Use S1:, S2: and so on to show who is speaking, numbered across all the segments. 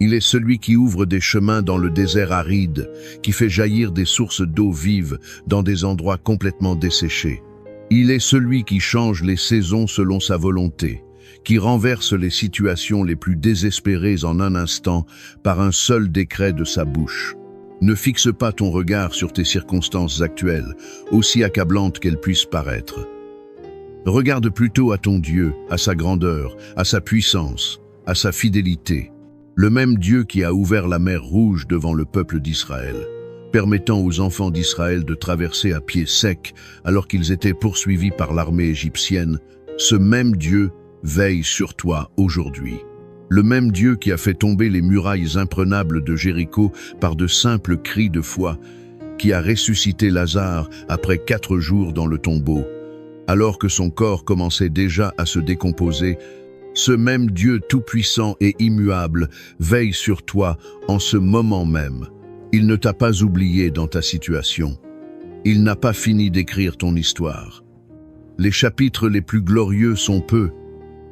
S1: Il est celui qui ouvre des chemins dans le désert aride, qui fait jaillir des sources d'eau vive dans des endroits complètement desséchés. Il est celui qui change les saisons selon sa volonté, qui renverse les situations les plus désespérées en un instant par un seul décret de sa bouche. Ne fixe pas ton regard sur tes circonstances actuelles, aussi accablantes qu'elles puissent paraître. Regarde plutôt à ton Dieu, à sa grandeur, à sa puissance, à sa fidélité. Le même Dieu qui a ouvert la mer Rouge devant le peuple d'Israël, permettant aux enfants d'Israël de traverser à pied sec alors qu'ils étaient poursuivis par l'armée égyptienne, ce même Dieu veille sur toi aujourd'hui. Le même Dieu qui a fait tomber les murailles imprenables de Jéricho par de simples cris de foi, qui a ressuscité Lazare après 4 jours dans le tombeau, alors que son corps commençait déjà à se décomposer, ce même Dieu tout-puissant et immuable veille sur toi en ce moment même. Il ne t'a pas oublié dans ta situation. Il n'a pas fini d'écrire ton histoire. Les chapitres les plus glorieux sont peu,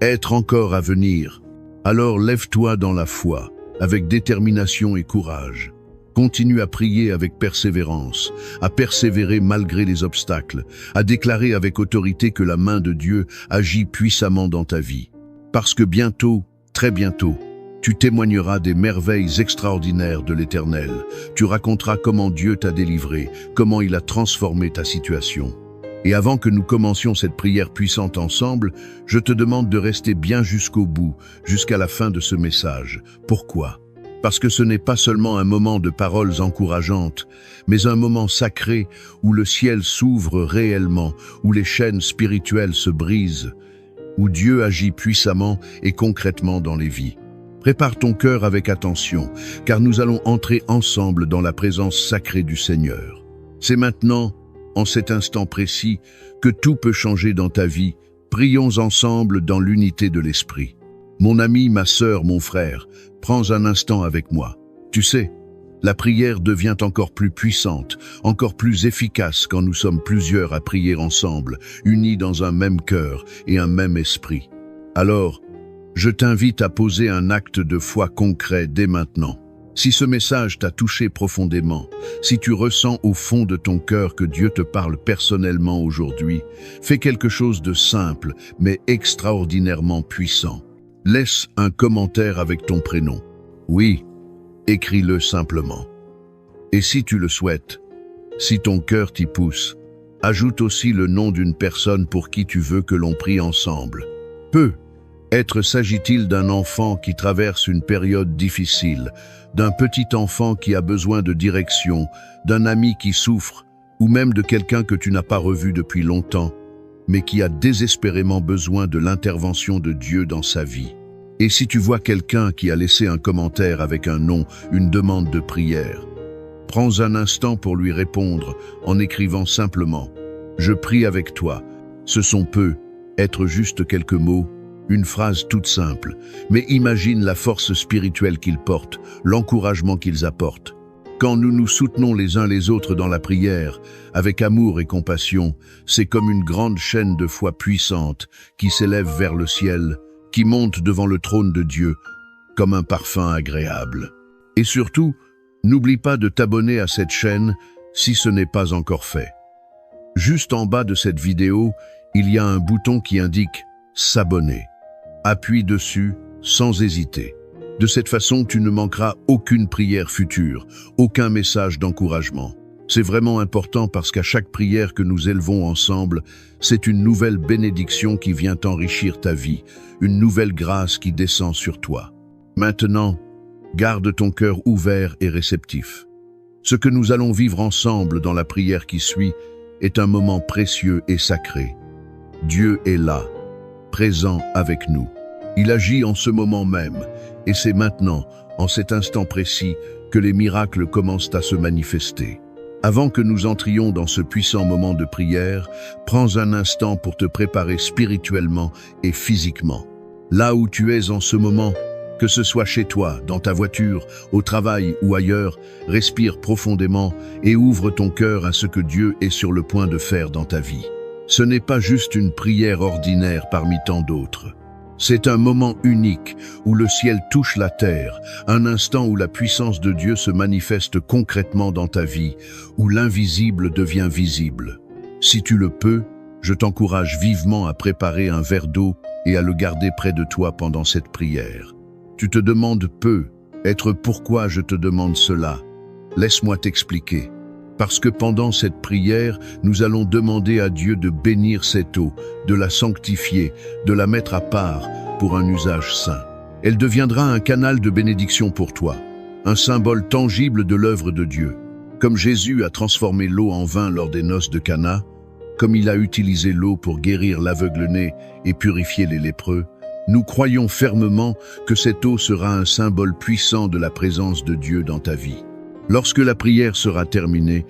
S1: être encore à venir. Alors lève-toi dans la foi, avec détermination et courage. Continue à prier avec persévérance, à persévérer malgré les obstacles, à déclarer avec autorité que la main de Dieu agit puissamment dans ta vie. Parce que bientôt, très bientôt, tu témoigneras des merveilles extraordinaires de l'Éternel. Tu raconteras comment Dieu t'a délivré, comment il a transformé ta situation. Et avant que nous commencions cette prière puissante ensemble, je te demande de rester bien jusqu'au bout, jusqu'à la fin de ce message. Pourquoi ? Parce que ce n'est pas seulement un moment de paroles encourageantes, mais un moment sacré où le ciel s'ouvre réellement, où les chaînes spirituelles se brisent, où Dieu agit puissamment et concrètement dans les vies. Prépare ton cœur avec attention, car nous allons entrer ensemble dans la présence sacrée du Seigneur. C'est maintenant, en cet instant précis, que tout peut changer dans ta vie. Prions ensemble dans l'unité de l'Esprit. Mon ami, ma sœur, mon frère, prends un instant avec moi. Tu sais, la prière devient encore plus puissante, encore plus efficace quand nous sommes plusieurs à prier ensemble, unis dans un même cœur et un même esprit. Alors, je t'invite à poser un acte de foi concret dès maintenant. Si ce message t'a touché profondément, si tu ressens au fond de ton cœur que Dieu te parle personnellement aujourd'hui, fais quelque chose de simple, mais extraordinairement puissant. Laisse un commentaire avec ton prénom. Oui, écris-le simplement. Et si tu le souhaites, si ton cœur t'y pousse, ajoute aussi le nom d'une personne pour qui tu veux que l'on prie ensemble. Peut-être s'agit-il d'un enfant qui traverse une période difficile, d'un petit enfant qui a besoin de direction, d'un ami qui souffre, ou même de quelqu'un que tu n'as pas revu depuis longtemps, mais qui a désespérément besoin de l'intervention de Dieu dans sa vie. Et si tu vois quelqu'un qui a laissé un commentaire avec un nom, une demande de prière, prends un instant pour lui répondre en écrivant simplement « Je prie avec toi ». Ce sont être juste quelques mots, une phrase toute simple, mais imagine la force spirituelle qu'ils portent, l'encouragement qu'ils apportent. Quand nous nous soutenons les uns les autres dans la prière, avec amour et compassion, c'est comme une grande chaîne de foi puissante qui s'élève vers le ciel, qui monte devant le trône de Dieu, comme un parfum agréable. Et surtout, n'oublie pas de t'abonner à cette chaîne si ce n'est pas encore fait. Juste en bas de cette vidéo, il y a un bouton qui indique « S'abonner ». Appuie dessus sans hésiter. De cette façon, tu ne manqueras aucune prière future, aucun message d'encouragement. C'est vraiment important parce qu'à chaque prière que nous élevons ensemble, c'est une nouvelle bénédiction qui vient enrichir ta vie, une nouvelle grâce qui descend sur toi. Maintenant, garde ton cœur ouvert et réceptif. Ce que nous allons vivre ensemble dans la prière qui suit est un moment précieux et sacré. Dieu est là, présent avec nous. Il agit en ce moment même, et c'est maintenant, en cet instant précis, que les miracles commencent à se manifester. Avant que nous entrions dans ce puissant moment de prière, prends un instant pour te préparer spirituellement et physiquement. Là où tu es en ce moment, que ce soit chez toi, dans ta voiture, au travail ou ailleurs, respire profondément et ouvre ton cœur à ce que Dieu est sur le point de faire dans ta vie. Ce n'est pas juste une prière ordinaire parmi tant d'autres. C'est un moment unique où le ciel touche la terre, un instant où la puissance de Dieu se manifeste concrètement dans ta vie, où l'invisible devient visible. Si tu le peux, je t'encourage vivement à préparer un verre d'eau et à le garder près de toi pendant cette prière. Tu te demandes pourquoi je te demande cela. Laisse-moi t'expliquer. Parce que pendant cette prière, nous allons demander à Dieu de bénir cette eau, de la sanctifier, de la mettre à part pour un usage saint. Elle deviendra un canal de bénédiction pour toi, un symbole tangible de l'œuvre de Dieu. Comme Jésus a transformé l'eau en vin lors des noces de Cana, comme il a utilisé l'eau pour guérir l'aveugle-né et purifier les lépreux, nous croyons fermement que cette eau sera un symbole puissant de la présence de Dieu dans ta vie. Lorsque la prière sera terminée,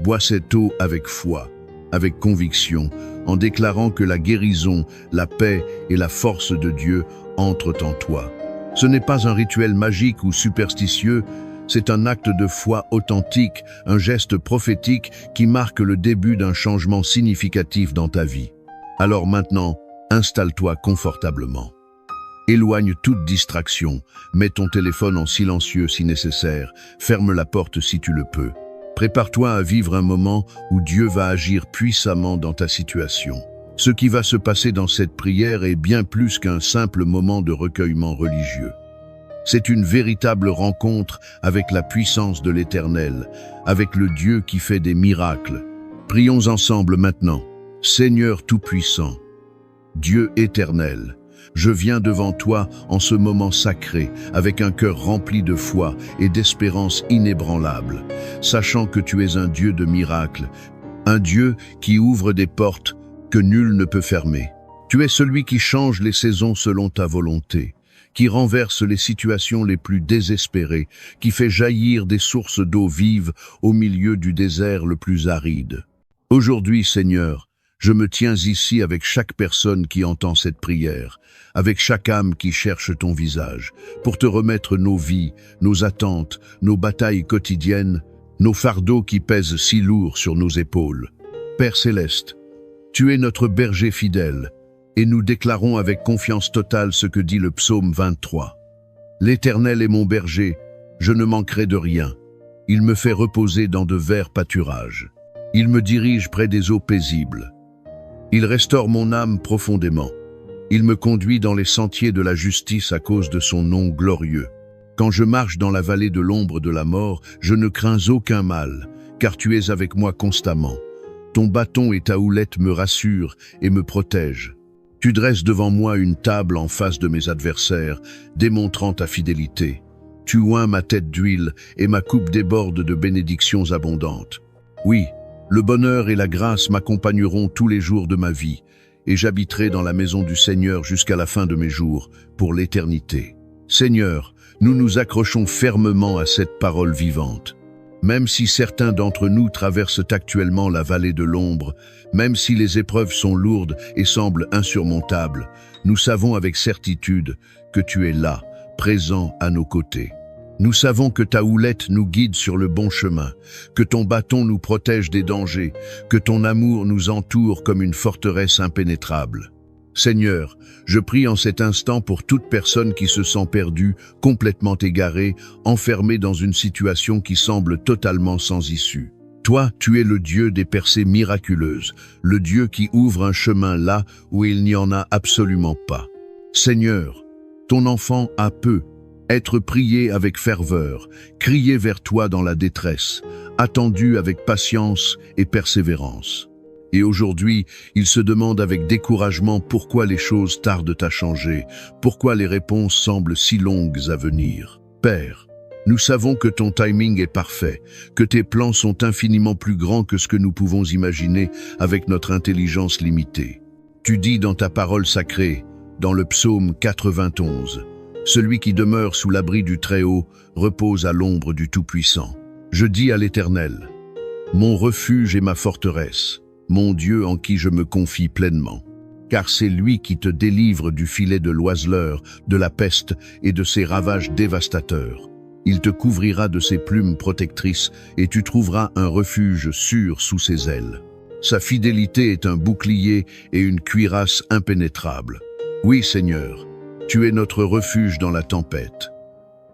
S1: bois cette eau avec foi, avec conviction, en déclarant que la guérison, la paix et la force de Dieu entrent en toi. Ce n'est pas un rituel magique ou superstitieux, c'est un acte de foi authentique, un geste prophétique qui marque le début d'un changement significatif dans ta vie. Alors maintenant, installe-toi confortablement. Éloigne toute distraction, mets ton téléphone en silencieux si nécessaire, ferme la porte si tu le peux. Prépare-toi à vivre un moment où Dieu va agir puissamment dans ta situation. Ce qui va se passer dans cette prière est bien plus qu'un simple moment de recueillement religieux. C'est une véritable rencontre avec la puissance de l'Éternel, avec le Dieu qui fait des miracles. Prions ensemble maintenant. Seigneur Tout-Puissant, Dieu éternel, je viens devant toi en ce moment sacré, avec un cœur rempli de foi et d'espérance inébranlable, sachant que tu es un Dieu de miracles, un Dieu qui ouvre des portes que nul ne peut fermer. Tu es celui qui change les saisons selon ta volonté, qui renverse les situations les plus désespérées, qui fait jaillir des sources d'eau vive au milieu du désert le plus aride. Aujourd'hui, Seigneur, je me tiens ici avec chaque personne qui entend cette prière, avec chaque âme qui cherche ton visage, pour te remettre nos vies, nos attentes, nos batailles quotidiennes, nos fardeaux qui pèsent si lourd sur nos épaules. Père céleste, tu es notre berger fidèle, et nous déclarons avec confiance totale ce que dit le psaume 23. L'Éternel est mon berger, je ne manquerai de rien. Il me fait reposer dans de verts pâturages. Il me dirige près des eaux paisibles. Il restaure mon âme profondément. Il me conduit dans les sentiers de la justice à cause de son nom glorieux. Quand je marche dans la vallée de l'ombre de la mort, je ne crains aucun mal, car tu es avec moi constamment. Ton bâton et ta houlette me rassurent et me protègent. Tu dresses devant moi une table en face de mes adversaires, démontrant ta fidélité. Tu oins ma tête d'huile et ma coupe déborde de bénédictions abondantes. Oui, le bonheur et la grâce m'accompagneront tous les jours de ma vie, et j'habiterai dans la maison du Seigneur jusqu'à la fin de mes jours, pour l'éternité. Seigneur, nous nous accrochons fermement à cette parole vivante. Même si certains d'entre nous traversent actuellement la vallée de l'ombre, même si les épreuves sont lourdes et semblent insurmontables, nous savons avec certitude que tu es là, présent à nos côtés. Nous savons que ta houlette nous guide sur le bon chemin, que ton bâton nous protège des dangers, que ton amour nous entoure comme une forteresse impénétrable. Seigneur, je prie en cet instant pour toute personne qui se sent perdue, complètement égarée, enfermée dans une situation qui semble totalement sans issue. Toi, tu es le Dieu des percées miraculeuses, le Dieu qui ouvre un chemin là où il n'y en a absolument pas. Seigneur, ton enfant a peu être prié avec ferveur, crié vers toi dans la détresse, attendu avec patience et persévérance. Et aujourd'hui, il se demande avec découragement pourquoi les choses tardent à changer, pourquoi les réponses semblent si longues à venir. Père, nous savons que ton timing est parfait, que tes plans sont infiniment plus grands que ce que nous pouvons imaginer avec notre intelligence limitée. Tu dis dans ta parole sacrée, dans le psaume 91, « Celui qui demeure sous l'abri du Très-Haut repose à l'ombre du Tout-Puissant. Je dis à l'Éternel, mon refuge et ma forteresse, mon Dieu en qui je me confie pleinement. Car c'est lui qui te délivre du filet de l'oiseleur, de la peste et de ses ravages dévastateurs. Il te couvrira de ses plumes protectrices et tu trouveras un refuge sûr sous ses ailes. Sa fidélité est un bouclier et une cuirasse impénétrable. Oui, Seigneur, Tu es notre refuge dans la tempête.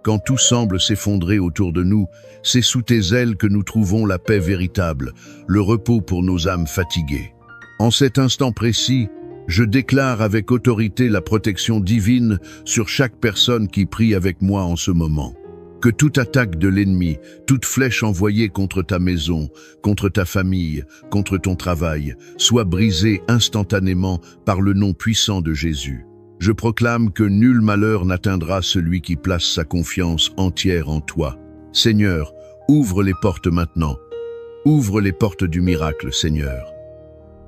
S1: Quand tout semble s'effondrer autour de nous, c'est sous tes ailes que nous trouvons la paix véritable, le repos pour nos âmes fatiguées. En cet instant précis, je déclare avec autorité la protection divine sur chaque personne qui prie avec moi en ce moment. Que toute attaque de l'ennemi, toute flèche envoyée contre ta maison, contre ta famille, contre ton travail, soit brisée instantanément par le nom puissant de Jésus. Je proclame que nul malheur n'atteindra celui qui place sa confiance entière en toi. Seigneur, ouvre les portes maintenant. Ouvre les portes du miracle, Seigneur.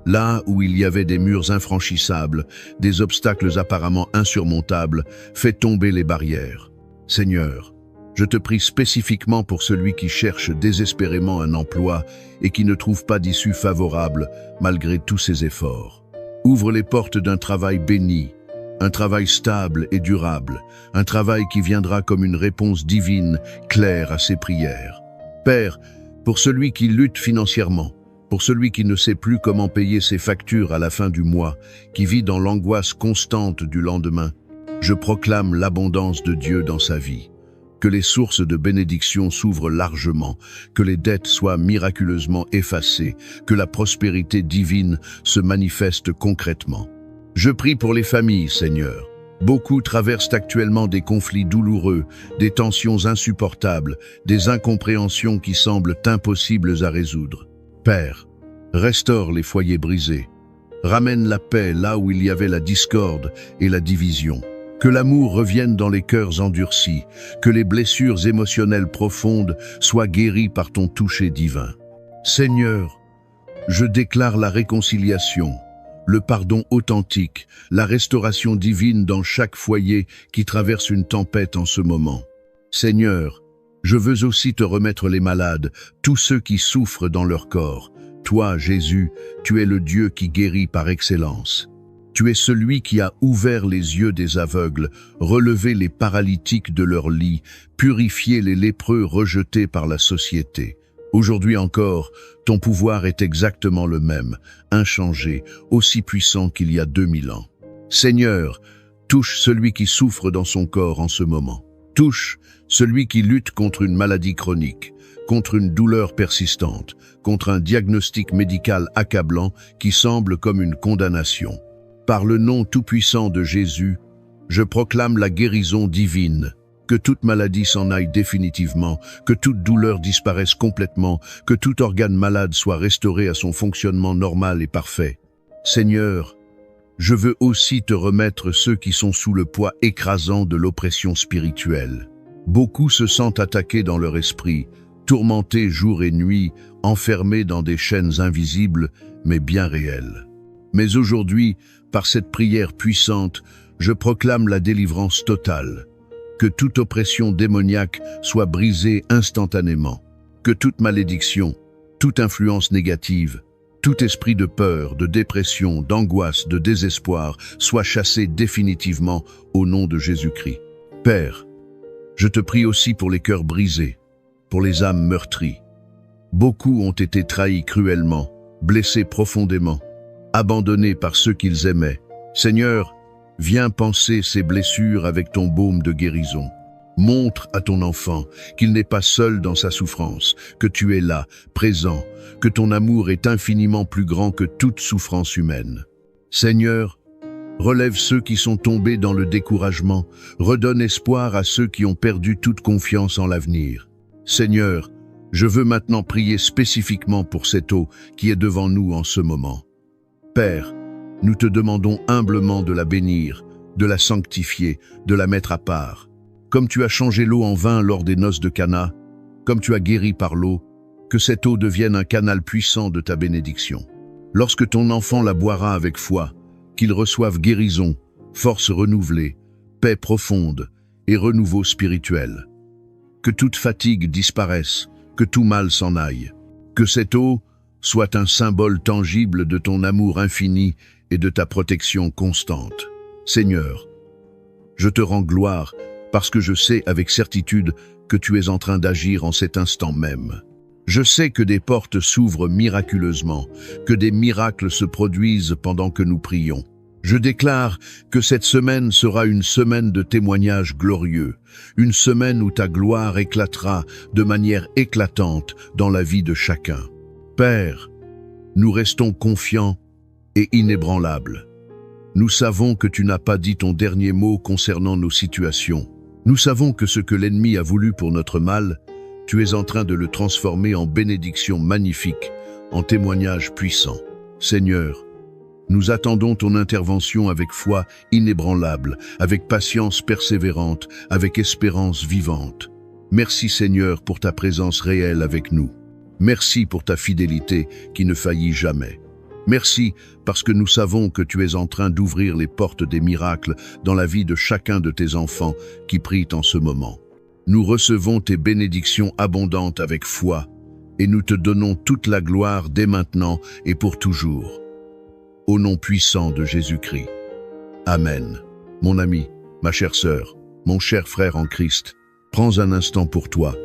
S1: Là où il y avait des murs infranchissables, des obstacles apparemment insurmontables, fais tomber les barrières. Seigneur, je te prie spécifiquement pour celui qui cherche désespérément un emploi et qui ne trouve pas d'issue favorable malgré tous ses efforts. Ouvre les portes d'un travail béni, un travail stable et durable, un travail qui viendra comme une réponse divine, claire à ses prières. Père, pour celui qui lutte financièrement, pour celui qui ne sait plus comment payer ses factures à la fin du mois, qui vit dans l'angoisse constante du lendemain, je proclame l'abondance de Dieu dans sa vie. Que les sources de bénédiction s'ouvrent largement, que les dettes soient miraculeusement effacées, que la prospérité divine se manifeste concrètement. Je prie pour les familles, Seigneur. Beaucoup traversent actuellement des conflits douloureux, des tensions insupportables, des incompréhensions qui semblent impossibles à résoudre. Père, restaure les foyers brisés. Ramène la paix là où il y avait la discorde et la division. Que l'amour revienne dans les cœurs endurcis, que les blessures émotionnelles profondes soient guéries par ton toucher divin. Seigneur, je déclare la réconciliation, le pardon authentique, la restauration divine dans chaque foyer qui traverse une tempête en ce moment. Seigneur, je veux aussi te remettre les malades, tous ceux qui souffrent dans leur corps. Toi, Jésus, tu es le Dieu qui guérit par excellence. Tu es celui qui a ouvert les yeux des aveugles, relevé les paralytiques de leur lit, purifié les lépreux rejetés par la société. Aujourd'hui encore, ton pouvoir est exactement le même, inchangé, aussi puissant qu'il y a 2000 ans. Seigneur, touche celui qui souffre dans son corps en ce moment. Touche celui qui lutte contre une maladie chronique, contre une douleur persistante, contre un diagnostic médical accablant qui semble comme une condamnation. Par le nom tout-puissant de Jésus, je proclame la guérison divine. Que toute maladie s'en aille définitivement, que toute douleur disparaisse complètement, que tout organe malade soit restauré à son fonctionnement normal et parfait. Seigneur, je veux aussi te remettre ceux qui sont sous le poids écrasant de l'oppression spirituelle. Beaucoup se sentent attaqués dans leur esprit, tourmentés jour et nuit, enfermés dans des chaînes invisibles, mais bien réelles. Mais aujourd'hui, par cette prière puissante, je proclame la délivrance totale. Que toute oppression démoniaque soit brisée instantanément. Que toute malédiction, toute influence négative, tout esprit de peur, de dépression, d'angoisse, de désespoir soit chassé définitivement au nom de Jésus-Christ. Père, je te prie aussi pour les cœurs brisés, pour les âmes meurtries. Beaucoup ont été trahis cruellement, blessés profondément, abandonnés par ceux qu'ils aimaient. Seigneur, viens panser ces blessures avec ton baume de guérison. Montre à ton enfant qu'il n'est pas seul dans sa souffrance, que tu es là, présent, que ton amour est infiniment plus grand que toute souffrance humaine. Seigneur, relève ceux qui sont tombés dans le découragement, redonne espoir à ceux qui ont perdu toute confiance en l'avenir. Seigneur, je veux maintenant prier spécifiquement pour cette eau qui est devant nous en ce moment. Père, nous te demandons humblement de la bénir, de la sanctifier, de la mettre à part. Comme tu as changé l'eau en vin lors des noces de Cana, comme tu as guéri par l'eau, que cette eau devienne un canal puissant de ta bénédiction. Lorsque ton enfant la boira avec foi, qu'il reçoive guérison, force renouvelée, paix profonde et renouveau spirituel. Que toute fatigue disparaisse, que tout mal s'en aille. Que cette eau soit un symbole tangible de ton amour infini et de ta protection constante. Seigneur, je te rends gloire parce que je sais avec certitude que tu es en train d'agir en cet instant même. Je sais que des portes s'ouvrent miraculeusement, que des miracles se produisent pendant que nous prions. Je déclare que cette semaine sera une semaine de témoignages glorieux, une semaine où ta gloire éclatera de manière éclatante dans la vie de chacun. Père, nous restons confiants et inébranlables. Nous savons que tu n'as pas dit ton dernier mot concernant nos situations. Nous savons que ce que l'ennemi a voulu pour notre mal, tu es en train de le transformer en bénédiction magnifique, en témoignage puissant. Seigneur, nous attendons ton intervention avec foi inébranlable, avec patience persévérante, avec espérance vivante. Merci Seigneur pour ta présence réelle avec nous. Merci pour ta fidélité qui ne faillit jamais. Merci parce que nous savons que tu es en train d'ouvrir les portes des miracles dans la vie de chacun de tes enfants qui prient en ce moment. Nous recevons tes bénédictions abondantes avec foi et nous te donnons toute la gloire dès maintenant et pour toujours. Au nom puissant de Jésus-Christ. Amen. Mon ami, ma chère sœur, mon cher frère en Christ, prends un instant pour toi,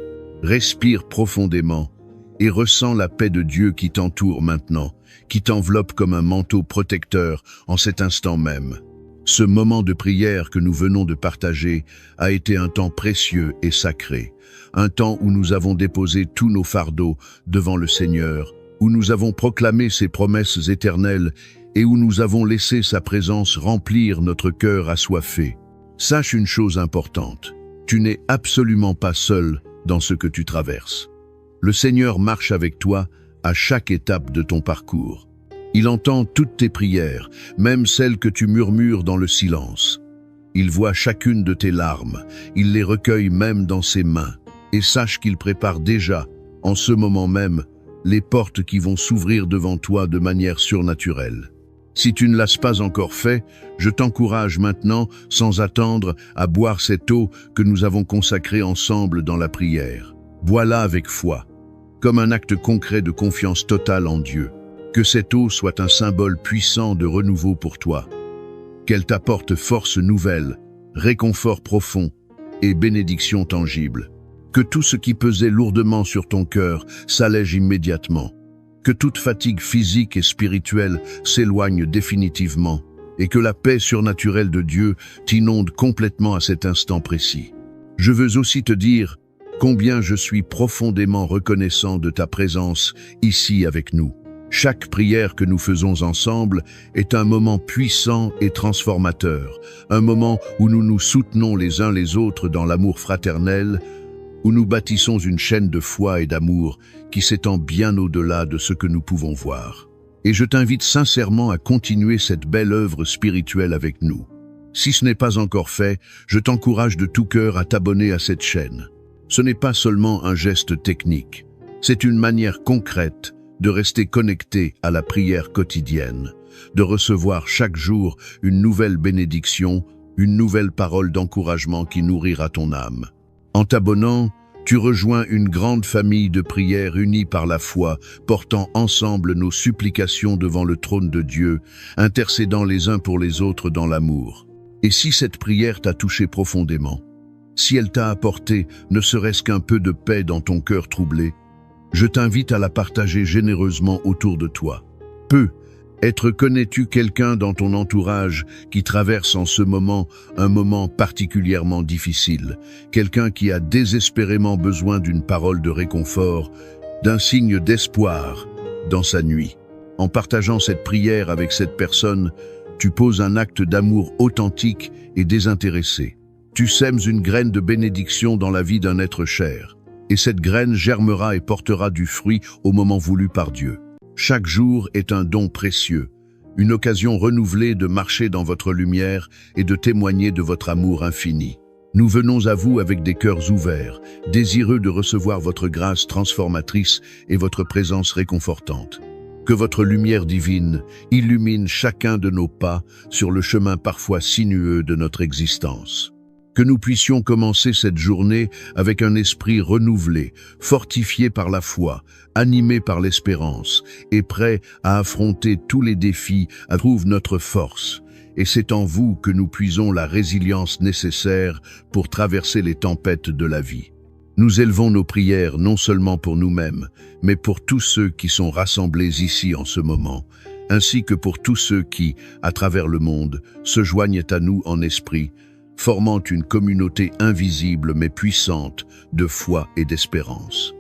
S1: respire profondément et ressens la paix de Dieu qui t'entoure maintenant, qui t'enveloppe comme un manteau protecteur en cet instant même. Ce moment de prière que nous venons de partager a été un temps précieux et sacré, un temps où nous avons déposé tous nos fardeaux devant le Seigneur, où nous avons proclamé ses promesses éternelles et où nous avons laissé sa présence remplir notre cœur assoiffé. Sache une chose importante, tu n'es absolument pas seul dans ce que tu traverses. Le Seigneur marche avec toi à chaque étape de ton parcours. Il entend toutes tes prières, même celles que tu murmures dans le silence. Il voit chacune de tes larmes, il les recueille même dans ses mains. Et sache qu'il prépare déjà, en ce moment même, les portes qui vont s'ouvrir devant toi de manière surnaturelle. Si tu ne l'as pas encore fait, je t'encourage maintenant, sans attendre, à boire cette eau que nous avons consacrée ensemble dans la prière. Bois-la avec foi, comme un acte concret de confiance totale en Dieu. Que cette eau soit un symbole puissant de renouveau pour toi. Qu'elle t'apporte force nouvelle, réconfort profond et bénédiction tangible. Que tout ce qui pesait lourdement sur ton cœur s'allège immédiatement. Que toute fatigue physique et spirituelle s'éloigne définitivement et que la paix surnaturelle de Dieu t'inonde complètement à cet instant précis. Je veux aussi te dire combien je suis profondément reconnaissant de ta présence ici avec nous. Chaque prière que nous faisons ensemble est un moment puissant et transformateur, un moment où nous nous soutenons les uns les autres dans l'amour fraternel, où nous bâtissons une chaîne de foi et d'amour qui s'étend bien au-delà de ce que nous pouvons voir. Et je t'invite sincèrement à continuer cette belle œuvre spirituelle avec nous. Si ce n'est pas encore fait, je t'encourage de tout cœur à t'abonner à cette chaîne. Ce n'est pas seulement un geste technique, c'est une manière concrète de rester connecté à la prière quotidienne, de recevoir chaque jour une nouvelle bénédiction, une nouvelle parole d'encouragement qui nourrira ton âme. En t'abonnant, tu rejoins une grande famille de prières unies par la foi, portant ensemble nos supplications devant le trône de Dieu, intercédant les uns pour les autres dans l'amour. Et si cette prière t'a touché profondément, si elle t'a apporté ne serait-ce qu'un peu de paix dans ton cœur troublé, je t'invite à la partager généreusement autour de toi. Connais-tu quelqu'un dans ton entourage qui traverse en ce moment un moment particulièrement difficile, quelqu'un qui a désespérément besoin d'une parole de réconfort, d'un signe d'espoir dans sa nuit? En partageant cette prière avec cette personne, tu poses un acte d'amour authentique et désintéressé. Tu sèmes une graine de bénédiction dans la vie d'un être cher. Et cette graine germera et portera du fruit au moment voulu par Dieu. Chaque jour est un don précieux, une occasion renouvelée de marcher dans votre lumière et de témoigner de votre amour infini. Nous venons à vous avec des cœurs ouverts, désireux de recevoir votre grâce transformatrice et votre présence réconfortante. Que votre lumière divine illumine chacun de nos pas sur le chemin parfois sinueux de notre existence. Que nous puissions commencer cette journée avec un esprit renouvelé, fortifié par la foi, animé par l'espérance et prêt à affronter tous les défis, à trouver notre force. Et c'est en vous que nous puisons la résilience nécessaire pour traverser les tempêtes de la vie. Nous élevons nos prières non seulement pour nous-mêmes, mais pour tous ceux qui sont rassemblés ici en ce moment, ainsi que pour tous ceux qui, à travers le monde, se joignent à nous en esprit, formant une communauté invisible mais puissante de foi et d'espérance.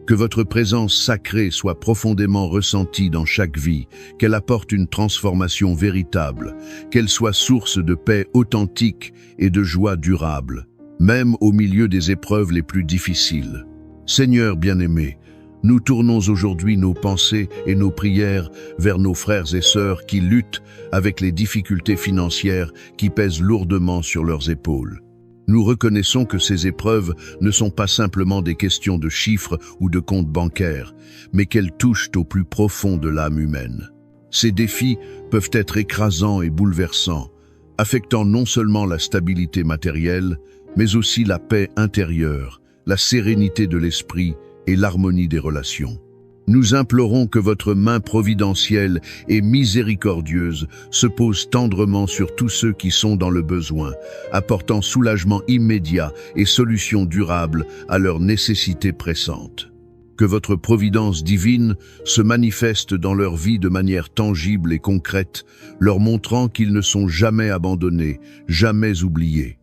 S1: Que votre présence sacrée soit profondément ressentie dans chaque vie, qu'elle apporte une transformation véritable, qu'elle soit source de paix authentique et de joie durable, même au milieu des épreuves les plus difficiles. Seigneur bien-aimé, nous tournons aujourd'hui nos pensées et nos prières vers nos frères et sœurs qui luttent avec les difficultés financières qui pèsent lourdement sur leurs épaules. Nous reconnaissons que ces épreuves ne sont pas simplement des questions de chiffres ou de comptes bancaires, mais qu'elles touchent au plus profond de l'âme humaine. Ces défis peuvent être écrasants et bouleversants, affectant non seulement la stabilité matérielle, mais aussi la paix intérieure, la sérénité de l'esprit et l'harmonie des relations. Nous implorons que votre main providentielle et miséricordieuse se pose tendrement sur tous ceux qui sont dans le besoin, apportant soulagement immédiat et solutions durables à leurs nécessités pressantes. Que votre providence divine se manifeste dans leur vie de manière tangible et concrète, leur montrant qu'ils ne sont jamais abandonnés, jamais oubliés.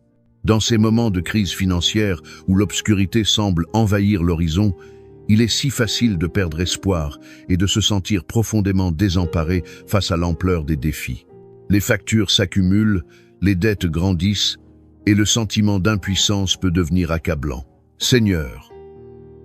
S1: Dans ces moments de crise financière où l'obscurité semble envahir l'horizon, il est si facile de perdre espoir et de se sentir profondément désemparé face à l'ampleur des défis. Les factures s'accumulent, les dettes grandissent et le sentiment d'impuissance peut devenir accablant. Seigneur,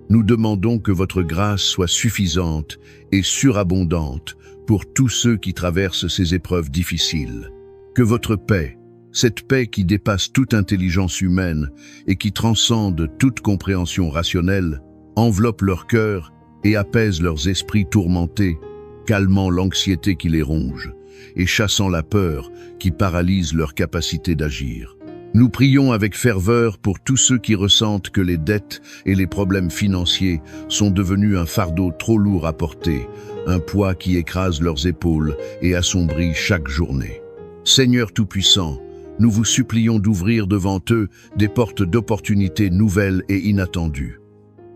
S1: nous demandons que votre grâce soit suffisante et surabondante pour tous ceux qui traversent ces épreuves difficiles. Que votre paix, cette paix qui dépasse toute intelligence humaine et qui transcende toute compréhension rationnelle, enveloppe leur cœur et apaise leurs esprits tourmentés, calmant l'anxiété qui les ronge et chassant la peur qui paralyse leur capacité d'agir. Nous prions avec ferveur pour tous ceux qui ressentent que les dettes et les problèmes financiers sont devenus un fardeau trop lourd à porter, un poids qui écrase leurs épaules et assombrit chaque journée. Seigneur Tout-Puissant, nous vous supplions d'ouvrir devant eux des portes d'opportunités nouvelles et inattendues.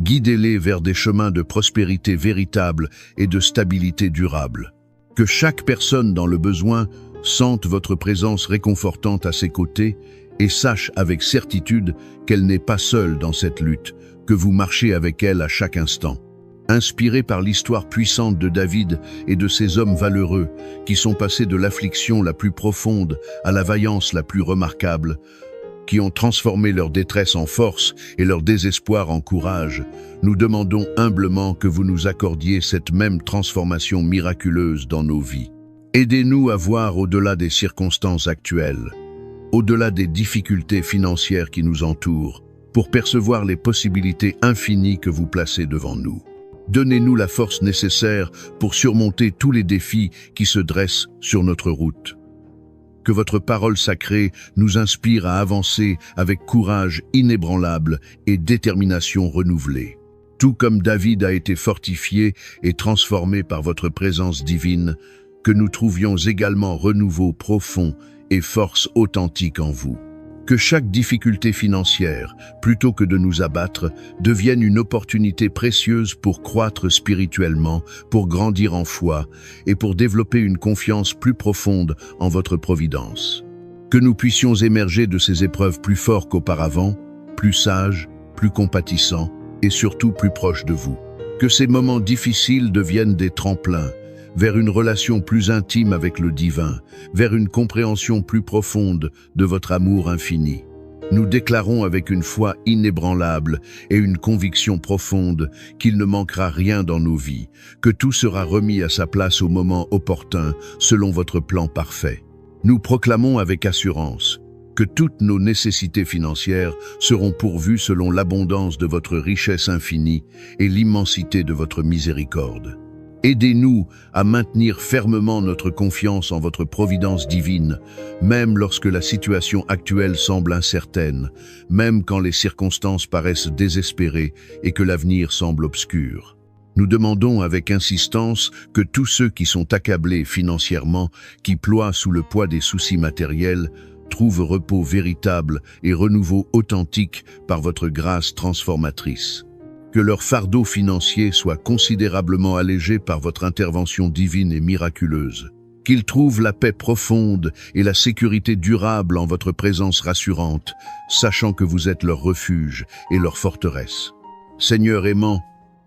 S1: Guidez-les vers des chemins de prospérité véritable et de stabilité durable. Que chaque personne dans le besoin sente votre présence réconfortante à ses côtés et sache avec certitude qu'elle n'est pas seule dans cette lutte, que vous marchez avec elle à chaque instant. Inspirés par l'histoire puissante de David et de ces hommes valeureux qui sont passés de l'affliction la plus profonde à la vaillance la plus remarquable, qui ont transformé leur détresse en force et leur désespoir en courage, nous demandons humblement que vous nous accordiez cette même transformation miraculeuse dans nos vies. Aidez-nous à voir au-delà des circonstances actuelles, au-delà des difficultés financières qui nous entourent, pour percevoir les possibilités infinies que vous placez devant nous. Donnez-nous la force nécessaire pour surmonter tous les défis qui se dressent sur notre route. Que votre parole sacrée nous inspire à avancer avec courage inébranlable et détermination renouvelée. Tout comme David a été fortifié et transformé par votre présence divine, que nous trouvions également renouveau profond et force authentique en vous. Que chaque difficulté financière, plutôt que de nous abattre, devienne une opportunité précieuse pour croître spirituellement, pour grandir en foi et pour développer une confiance plus profonde en votre providence. Que nous puissions émerger de ces épreuves plus forts qu'auparavant, plus sages, plus compatissants et surtout plus proches de vous. Que ces moments difficiles deviennent des tremplins vers une relation plus intime avec le divin, vers une compréhension plus profonde de votre amour infini. Nous déclarons avec une foi inébranlable et une conviction profonde qu'il ne manquera rien dans nos vies, que tout sera remis à sa place au moment opportun, selon votre plan parfait. Nous proclamons avec assurance que toutes nos nécessités financières seront pourvues selon l'abondance de votre richesse infinie et l'immensité de votre miséricorde. Aidez-nous à maintenir fermement notre confiance en votre providence divine, même lorsque la situation actuelle semble incertaine, même quand les circonstances paraissent désespérées et que l'avenir semble obscur. Nous demandons avec insistance que tous ceux qui sont accablés financièrement, qui ploient sous le poids des soucis matériels, trouvent repos véritable et renouveau authentique par votre grâce transformatrice. Que leur fardeau financier soit considérablement allégé par votre intervention divine et miraculeuse. qu'ils trouvent la paix profonde et la sécurité durable en votre présence rassurante, sachant que vous êtes leur refuge et leur forteresse. Seigneur aimant,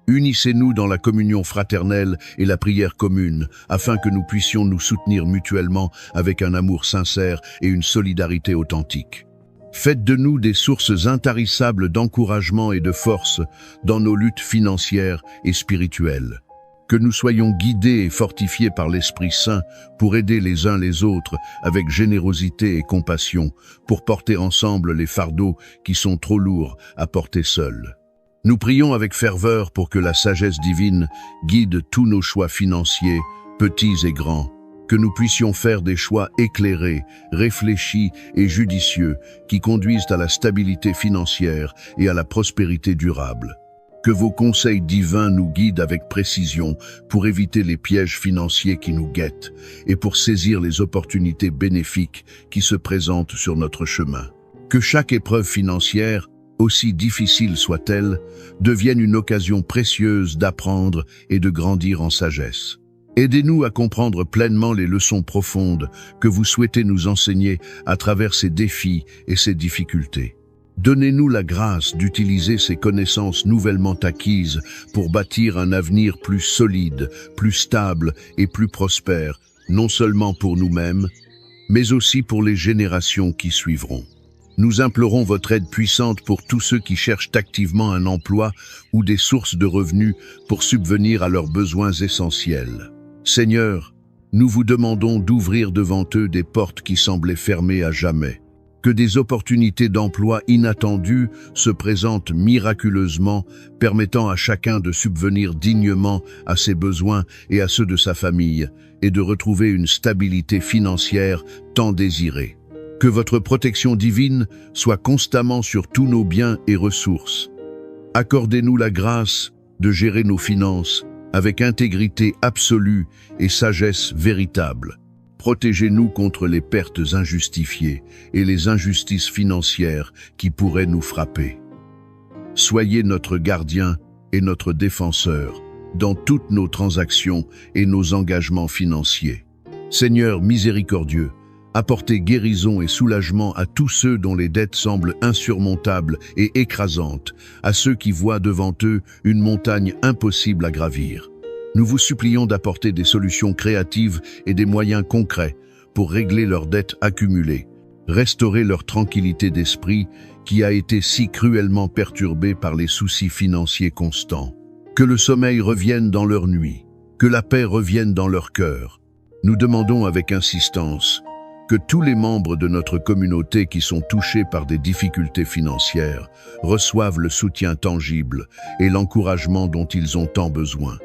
S1: unissez-nous dans la communion fraternelle et la prière commune, afin que nous puissions nous soutenir mutuellement avec un amour sincère et une solidarité authentique. Faites de nous des sources intarissables d'encouragement et de force dans nos luttes financières et spirituelles. Que nous soyons guidés et fortifiés par l'Esprit Saint pour aider les uns les autres avec générosité et compassion, pour porter ensemble les fardeaux qui sont trop lourds à porter seuls. Nous prions avec ferveur pour que la sagesse divine guide tous nos choix financiers, petits et grands, que nous puissions faire des choix éclairés, réfléchis et judicieux qui conduisent à la stabilité financière et à la prospérité durable. Que vos conseils divins nous guident avec précision pour éviter les pièges financiers qui nous guettent et pour saisir les opportunités bénéfiques qui se présentent sur notre chemin. Que chaque épreuve financière, aussi difficile soit-elle, devienne une occasion précieuse d'apprendre et de grandir en sagesse. Aidez-nous à comprendre pleinement les leçons profondes que vous souhaitez nous enseigner à travers ces défis et ces difficultés. Donnez-nous la grâce d'utiliser ces connaissances nouvellement acquises pour bâtir un avenir plus solide, plus stable et plus prospère, non seulement pour nous-mêmes, mais aussi pour les générations qui suivront. Nous implorons votre aide puissante pour tous ceux qui cherchent activement un emploi ou des sources de revenus pour subvenir à leurs besoins essentiels. Seigneur, nous vous demandons d'ouvrir devant eux des portes qui semblaient fermées à jamais. Que des opportunités d'emploi inattendues se présentent miraculeusement, permettant à chacun de subvenir dignement à ses besoins et à ceux de sa famille, et de retrouver une stabilité financière tant désirée. Que votre protection divine soit constamment sur tous nos biens et ressources. Accordez-nous la grâce de gérer nos finances avec intégrité absolue et sagesse véritable. Protégez-nous contre les pertes injustifiées et les injustices financières qui pourraient nous frapper. Soyez notre gardien et notre défenseur dans toutes nos transactions et nos engagements financiers. Seigneur miséricordieux, apportez guérison et soulagement à tous ceux dont les dettes semblent insurmontables et écrasantes, à ceux qui voient devant eux une montagne impossible à gravir. Nous vous supplions d'apporter des solutions créatives et des moyens concrets pour régler leurs dettes accumulées, restaurer leur tranquillité d'esprit qui a été si cruellement perturbée par les soucis financiers constants. Que le sommeil revienne dans leur nuit, que la paix revienne dans leur cœur. Nous demandons avec insistance que tous les membres de notre communauté qui sont touchés par des difficultés financières reçoivent le soutien tangible et l'encouragement dont ils ont tant besoin.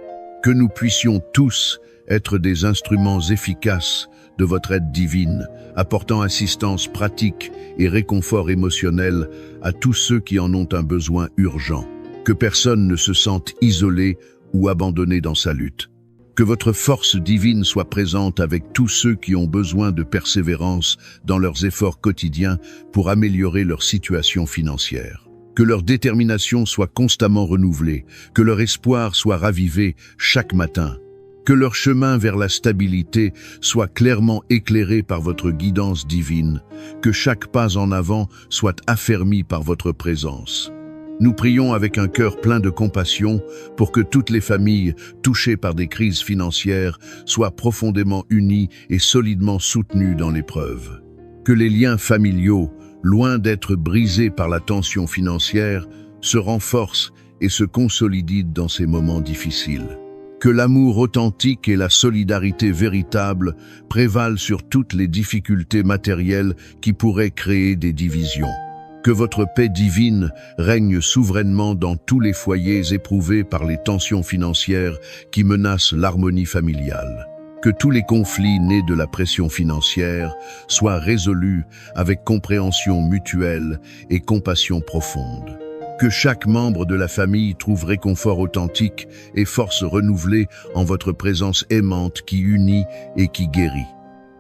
S1: Que nous puissions tous être des instruments efficaces de votre aide divine, apportant assistance pratique et réconfort émotionnel à tous ceux qui en ont un besoin urgent. Que personne ne se sente isolé ou abandonné dans sa lutte. Que votre force divine soit présente avec tous ceux qui ont besoin de persévérance dans leurs efforts quotidiens pour améliorer leur situation financière. Que leur détermination soit constamment renouvelée, que leur espoir soit ravivé chaque matin, que leur chemin vers la stabilité soit clairement éclairé par votre guidance divine, que chaque pas en avant soit affermi par votre présence. Nous prions avec un cœur plein de compassion pour que toutes les familles touchées par des crises financières soient profondément unies et solidement soutenues dans l'épreuve. Que les liens familiaux, loin d'être brisés par la tension financière, se renforcent et se consolident dans ces moments difficiles. Que l'amour authentique et la solidarité véritable prévalent sur toutes les difficultés matérielles qui pourraient créer des divisions. Que votre paix divine règne souverainement dans tous les foyers éprouvés par les tensions financières qui menacent l'harmonie familiale. Que tous les conflits nés de la pression financière soient résolus avec compréhension mutuelle et compassion profonde. Que chaque membre de la famille trouve réconfort authentique et force renouvelée en votre présence aimante qui unit et qui guérit.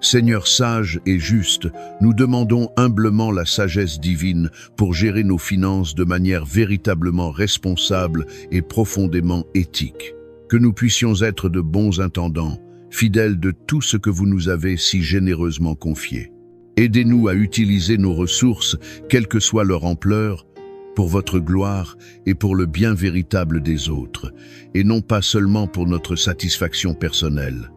S1: Seigneur sage et juste, nous demandons humblement la sagesse divine pour gérer nos finances de manière véritablement responsable et profondément éthique. Que nous puissions être de bons intendants, fidèles de tout ce que vous nous avez si généreusement confié. Aidez-nous à utiliser nos ressources, quelle que soit leur ampleur, pour votre gloire et pour le bien véritable des autres, et non pas seulement pour notre satisfaction personnelle.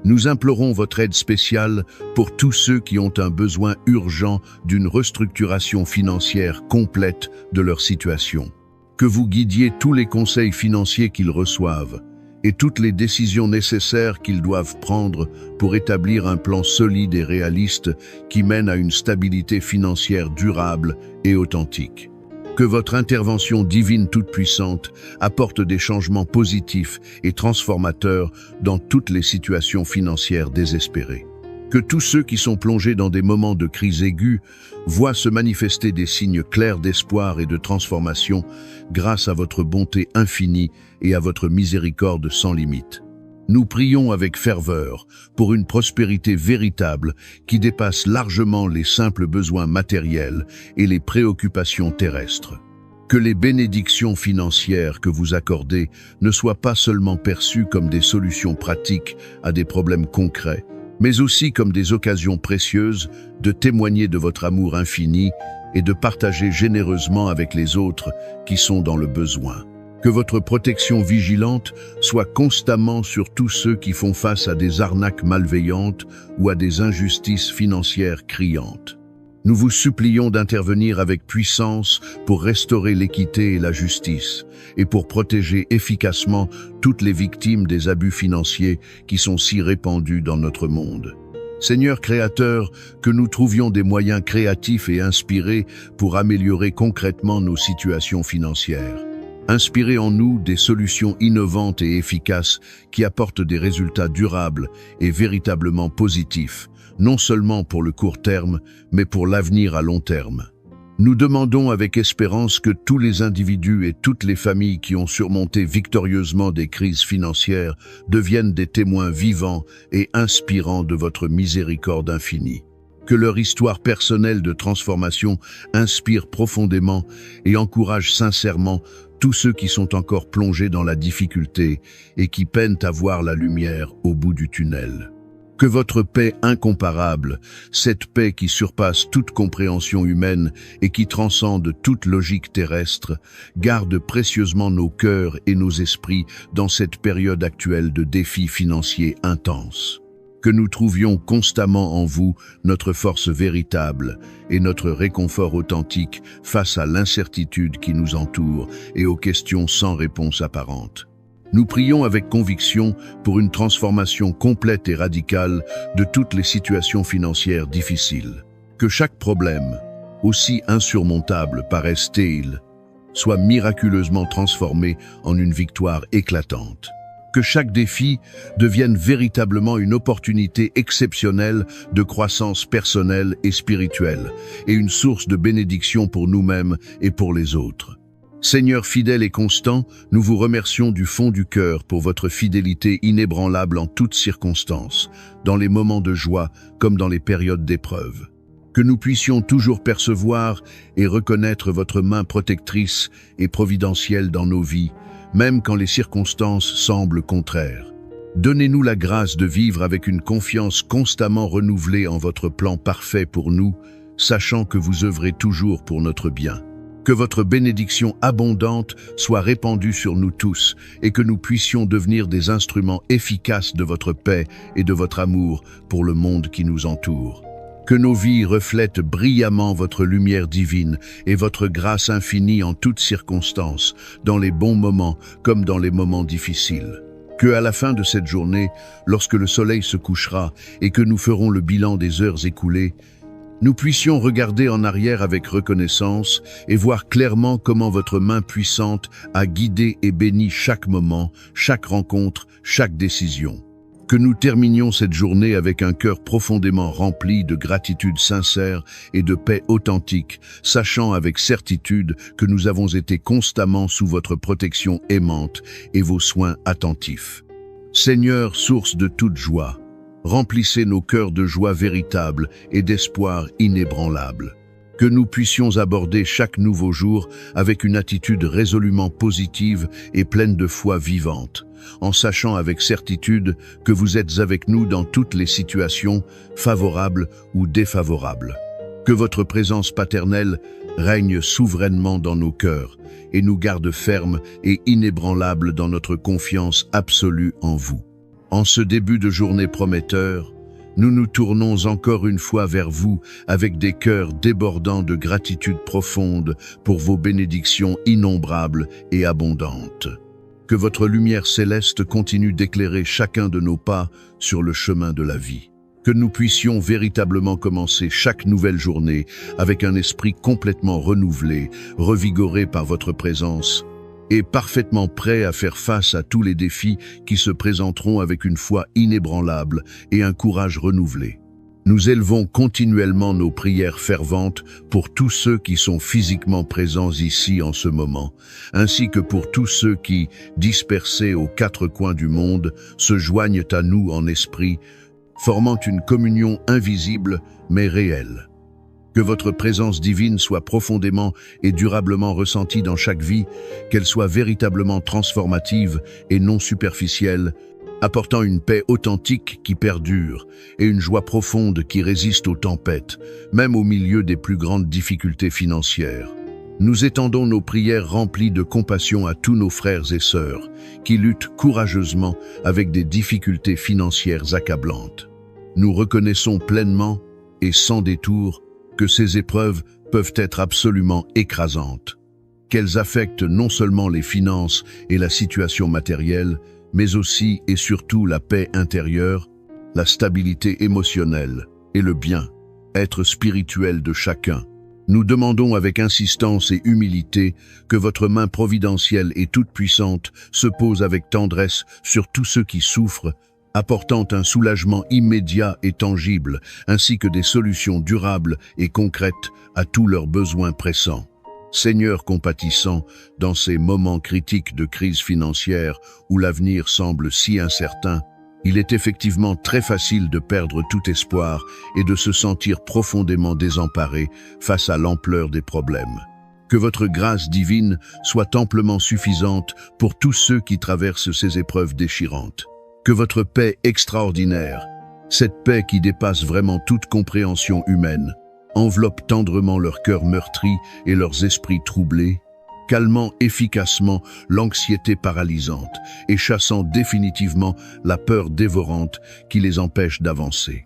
S1: Nous implorons votre aide spéciale pour tous ceux qui ont un besoin urgent d'une restructuration financière complète de leur situation. Que vous guidiez tous les conseils financiers qu'ils reçoivent et toutes les décisions nécessaires qu'ils doivent prendre pour établir un plan solide et réaliste qui mène à une stabilité financière durable et authentique. Que votre intervention divine toute-puissante apporte des changements positifs et transformateurs dans toutes les situations financières désespérées. Que tous ceux qui sont plongés dans des moments de crise aiguë voient se manifester des signes clairs d'espoir et de transformation grâce à votre bonté infinie et à votre miséricorde sans limite. Nous prions avec ferveur pour une prospérité véritable qui dépasse largement les simples besoins matériels et les préoccupations terrestres. Que les bénédictions financières que vous accordez ne soient pas seulement perçues comme des solutions pratiques à des problèmes concrets, mais aussi comme des occasions précieuses de témoigner de votre amour infini et de partager généreusement avec les autres qui sont dans le besoin. Que votre protection vigilante soit constamment sur tous ceux qui font face à des arnaques malveillantes ou à des injustices financières criantes. Nous vous supplions d'intervenir avec puissance pour restaurer l'équité et la justice, et pour protéger efficacement toutes les victimes des abus financiers qui sont si répandus dans notre monde. Seigneur Créateur, que nous trouvions des moyens créatifs et inspirés pour améliorer concrètement nos situations financières. Inspirez en nous des solutions innovantes et efficaces qui apportent des résultats durables et véritablement positifs, non seulement pour le court terme, mais pour l'avenir à long terme. Nous demandons avec espérance que tous les individus et toutes les familles qui ont surmonté victorieusement des crises financières deviennent des témoins vivants et inspirants de votre miséricorde infinie. Que leur histoire personnelle de transformation inspire profondément et encourage sincèrement tous ceux qui sont encore plongés dans la difficulté et qui peinent à voir la lumière au bout du tunnel. Que votre paix incomparable, cette paix qui surpasse toute compréhension humaine et qui transcende toute logique terrestre, garde précieusement nos cœurs et nos esprits dans cette période actuelle de défis financiers intenses. Que nous trouvions constamment en vous notre force véritable et notre réconfort authentique face à l'incertitude qui nous entoure et aux questions sans réponse apparente. Nous prions avec conviction pour une transformation complète et radicale de toutes les situations financières difficiles. Que chaque problème, aussi insurmontable paraisse-t-il, soit miraculeusement transformé en une victoire éclatante. Que chaque défi devienne véritablement une opportunité exceptionnelle de croissance personnelle et spirituelle, et une source de bénédiction pour nous-mêmes et pour les autres. Seigneur fidèle et constant, nous vous remercions du fond du cœur pour votre fidélité inébranlable en toutes circonstances, dans les moments de joie comme dans les périodes d'épreuve. Que nous puissions toujours percevoir et reconnaître votre main protectrice et providentielle dans nos vies, même quand les circonstances semblent contraires. Donnez-nous la grâce de vivre avec une confiance constamment renouvelée en votre plan parfait pour nous, sachant que vous œuvrez toujours pour notre bien. Que votre bénédiction abondante soit répandue sur nous tous et que nous puissions devenir des instruments efficaces de votre paix et de votre amour pour le monde qui nous entoure. Que nos vies reflètent brillamment votre lumière divine et votre grâce infinie en toutes circonstances, dans les bons moments comme dans les moments difficiles. Que à la fin de cette journée, lorsque le soleil se couchera et que nous ferons le bilan des heures écoulées, nous puissions regarder en arrière avec reconnaissance et voir clairement comment votre main puissante a guidé et béni chaque moment, chaque rencontre, chaque décision. Que nous terminions cette journée avec un cœur profondément rempli de gratitude sincère et de paix authentique, sachant avec certitude que nous avons été constamment sous votre protection aimante et vos soins attentifs. Seigneur, source de toute joie, remplissez nos cœurs de joie véritable et d'espoir inébranlable. Que nous puissions aborder chaque nouveau jour avec une attitude résolument positive et pleine de foi vivante, en sachant avec certitude que vous êtes avec nous dans toutes les situations, favorables ou défavorables. Que votre présence paternelle règne souverainement dans nos cœurs et nous garde fermes et inébranlables dans notre confiance absolue en vous. En ce début de journée prometteur, nous nous tournons encore une fois vers vous avec des cœurs débordants de gratitude profonde pour vos bénédictions innombrables et abondantes. Que votre lumière céleste continue d'éclairer chacun de nos pas sur le chemin de la vie. Que nous puissions véritablement commencer chaque nouvelle journée avec un esprit complètement renouvelé, revigoré par votre présence, et parfaitement prêt à faire face à tous les défis qui se présenteront avec une foi inébranlable et un courage renouvelé. Nous élevons continuellement nos prières ferventes pour tous ceux qui sont physiquement présents ici en ce moment, ainsi que pour tous ceux qui, dispersés aux quatre coins du monde, se joignent à nous en esprit, formant une communion invisible mais réelle. Que votre présence divine soit profondément et durablement ressentie dans chaque vie, qu'elle soit véritablement transformative et non superficielle, apportant une paix authentique qui perdure et une joie profonde qui résiste aux tempêtes, même au milieu des plus grandes difficultés financières. Nous étendons nos prières remplies de compassion à tous nos frères et sœurs qui luttent courageusement avec des difficultés financières accablantes. Nous reconnaissons pleinement et sans détour que ces épreuves peuvent être absolument écrasantes, qu'elles affectent non seulement les finances et la situation matérielle, mais aussi et surtout la paix intérieure, la stabilité émotionnelle et le bien-être spirituel de chacun. Nous demandons avec insistance et humilité que votre main providentielle et toute puissante se pose avec tendresse sur tous ceux qui souffrent, apportant un soulagement immédiat et tangible, ainsi que des solutions durables et concrètes à tous leurs besoins pressants. Seigneur compatissant, dans ces moments critiques de crise financière où l'avenir semble si incertain, il est effectivement très facile de perdre tout espoir et de se sentir profondément désemparé face à l'ampleur des problèmes. Que votre grâce divine soit amplement suffisante pour tous ceux qui traversent ces épreuves déchirantes. Que votre paix extraordinaire, cette paix qui dépasse vraiment toute compréhension humaine, enveloppe tendrement leurs cœurs meurtris et leurs esprits troublés, calmant efficacement l'anxiété paralysante et chassant définitivement la peur dévorante qui les empêche d'avancer.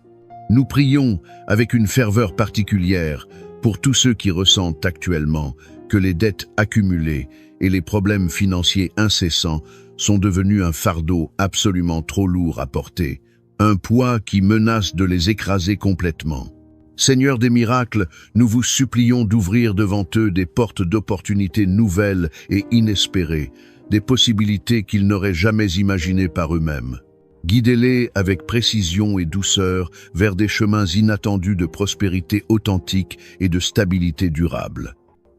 S1: Nous prions avec une ferveur particulière pour tous ceux qui ressentent actuellement que les dettes accumulées et les problèmes financiers incessants sont devenus un fardeau absolument trop lourd à porter, un poids qui menace de les écraser complètement. Seigneur des miracles, nous vous supplions d'ouvrir devant eux des portes d'opportunités nouvelles et inespérées, des possibilités qu'ils n'auraient jamais imaginées par eux-mêmes. Guidez-les avec précision et douceur vers des chemins inattendus de prospérité authentique et de stabilité durable.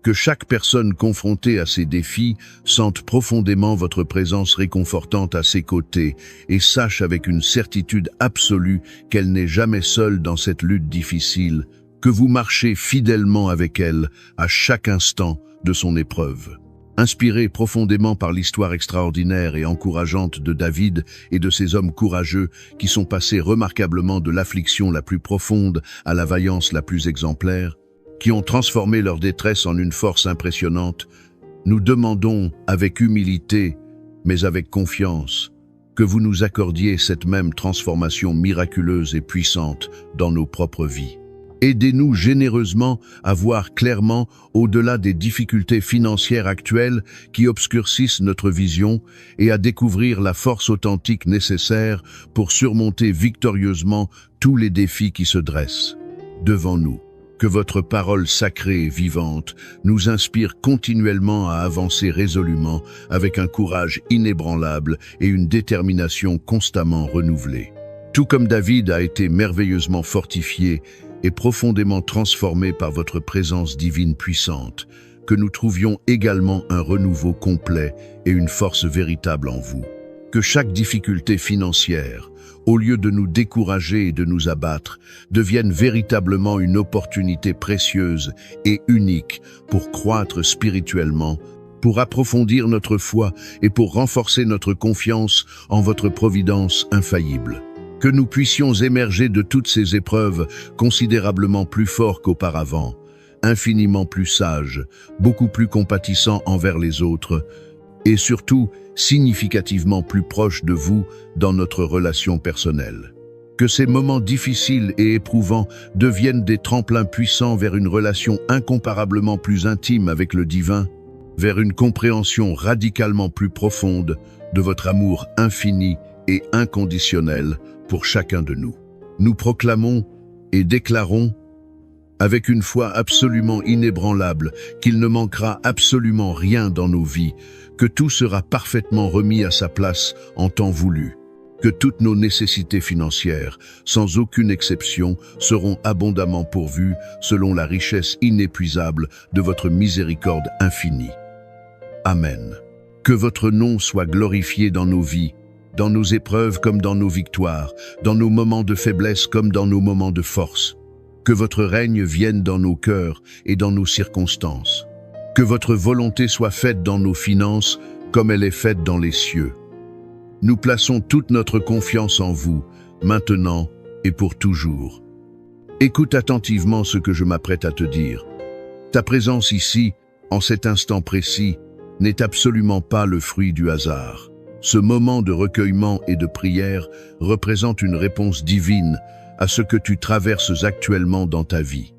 S1: Que chaque personne confrontée à ces défis sente profondément votre présence réconfortante à ses côtés et sache avec une certitude absolue qu'elle n'est jamais seule dans cette lutte difficile, que vous marchez fidèlement avec elle à chaque instant de son épreuve. Inspiré profondément par l'histoire extraordinaire et encourageante de David et de ces hommes courageux qui sont passés remarquablement de l'affliction la plus profonde à la vaillance la plus exemplaire, qui ont transformé leur détresse en une force impressionnante, nous demandons avec humilité, mais avec confiance, que vous nous accordiez cette même transformation miraculeuse et puissante dans nos propres vies. Aidez-nous généreusement à voir clairement au-delà des difficultés financières actuelles qui obscurcissent notre vision et à découvrir la force authentique nécessaire pour surmonter victorieusement tous les défis qui se dressent devant nous. Que votre parole sacrée et vivante nous inspire continuellement à avancer résolument avec un courage inébranlable et une détermination constamment renouvelée. Tout comme David a été merveilleusement fortifié et profondément transformé par votre présence divine puissante, que nous trouvions également un renouveau complet et une force véritable en vous. Que chaque difficulté financière, au lieu de nous décourager et de nous abattre, devienne véritablement une opportunité précieuse et unique pour croître spirituellement, pour approfondir notre foi et pour renforcer notre confiance en votre providence infaillible. Que nous puissions émerger de toutes ces épreuves considérablement plus forts qu'auparavant, infiniment plus sages, beaucoup plus compatissants envers les autres, et surtout significativement plus proches de vous dans notre relation personnelle. Que ces moments difficiles et éprouvants deviennent des tremplins puissants vers une relation incomparablement plus intime avec le divin, vers une compréhension radicalement plus profonde de votre amour infini et inconditionnel pour chacun de nous. Nous proclamons et déclarons avec une foi absolument inébranlable qu'il ne manquera absolument rien dans nos vies, que tout sera parfaitement remis à sa place en temps voulu, que toutes nos nécessités financières, sans aucune exception, seront abondamment pourvues selon la richesse inépuisable de votre miséricorde infinie. Amen. Que votre nom soit glorifié dans nos vies, dans nos épreuves comme dans nos victoires, dans nos moments de faiblesse comme dans nos moments de force. Que votre règne vienne dans nos cœurs et dans nos circonstances. Que votre volonté soit faite dans nos finances comme elle est faite dans les cieux. Nous plaçons toute notre confiance en vous, maintenant et pour toujours. Écoute attentivement ce que je m'apprête à te dire. Ta présence ici, en cet instant précis, n'est absolument pas le fruit du hasard. Ce moment de recueillement et de prière représente une réponse divine à ce que tu traverses actuellement dans ta vie.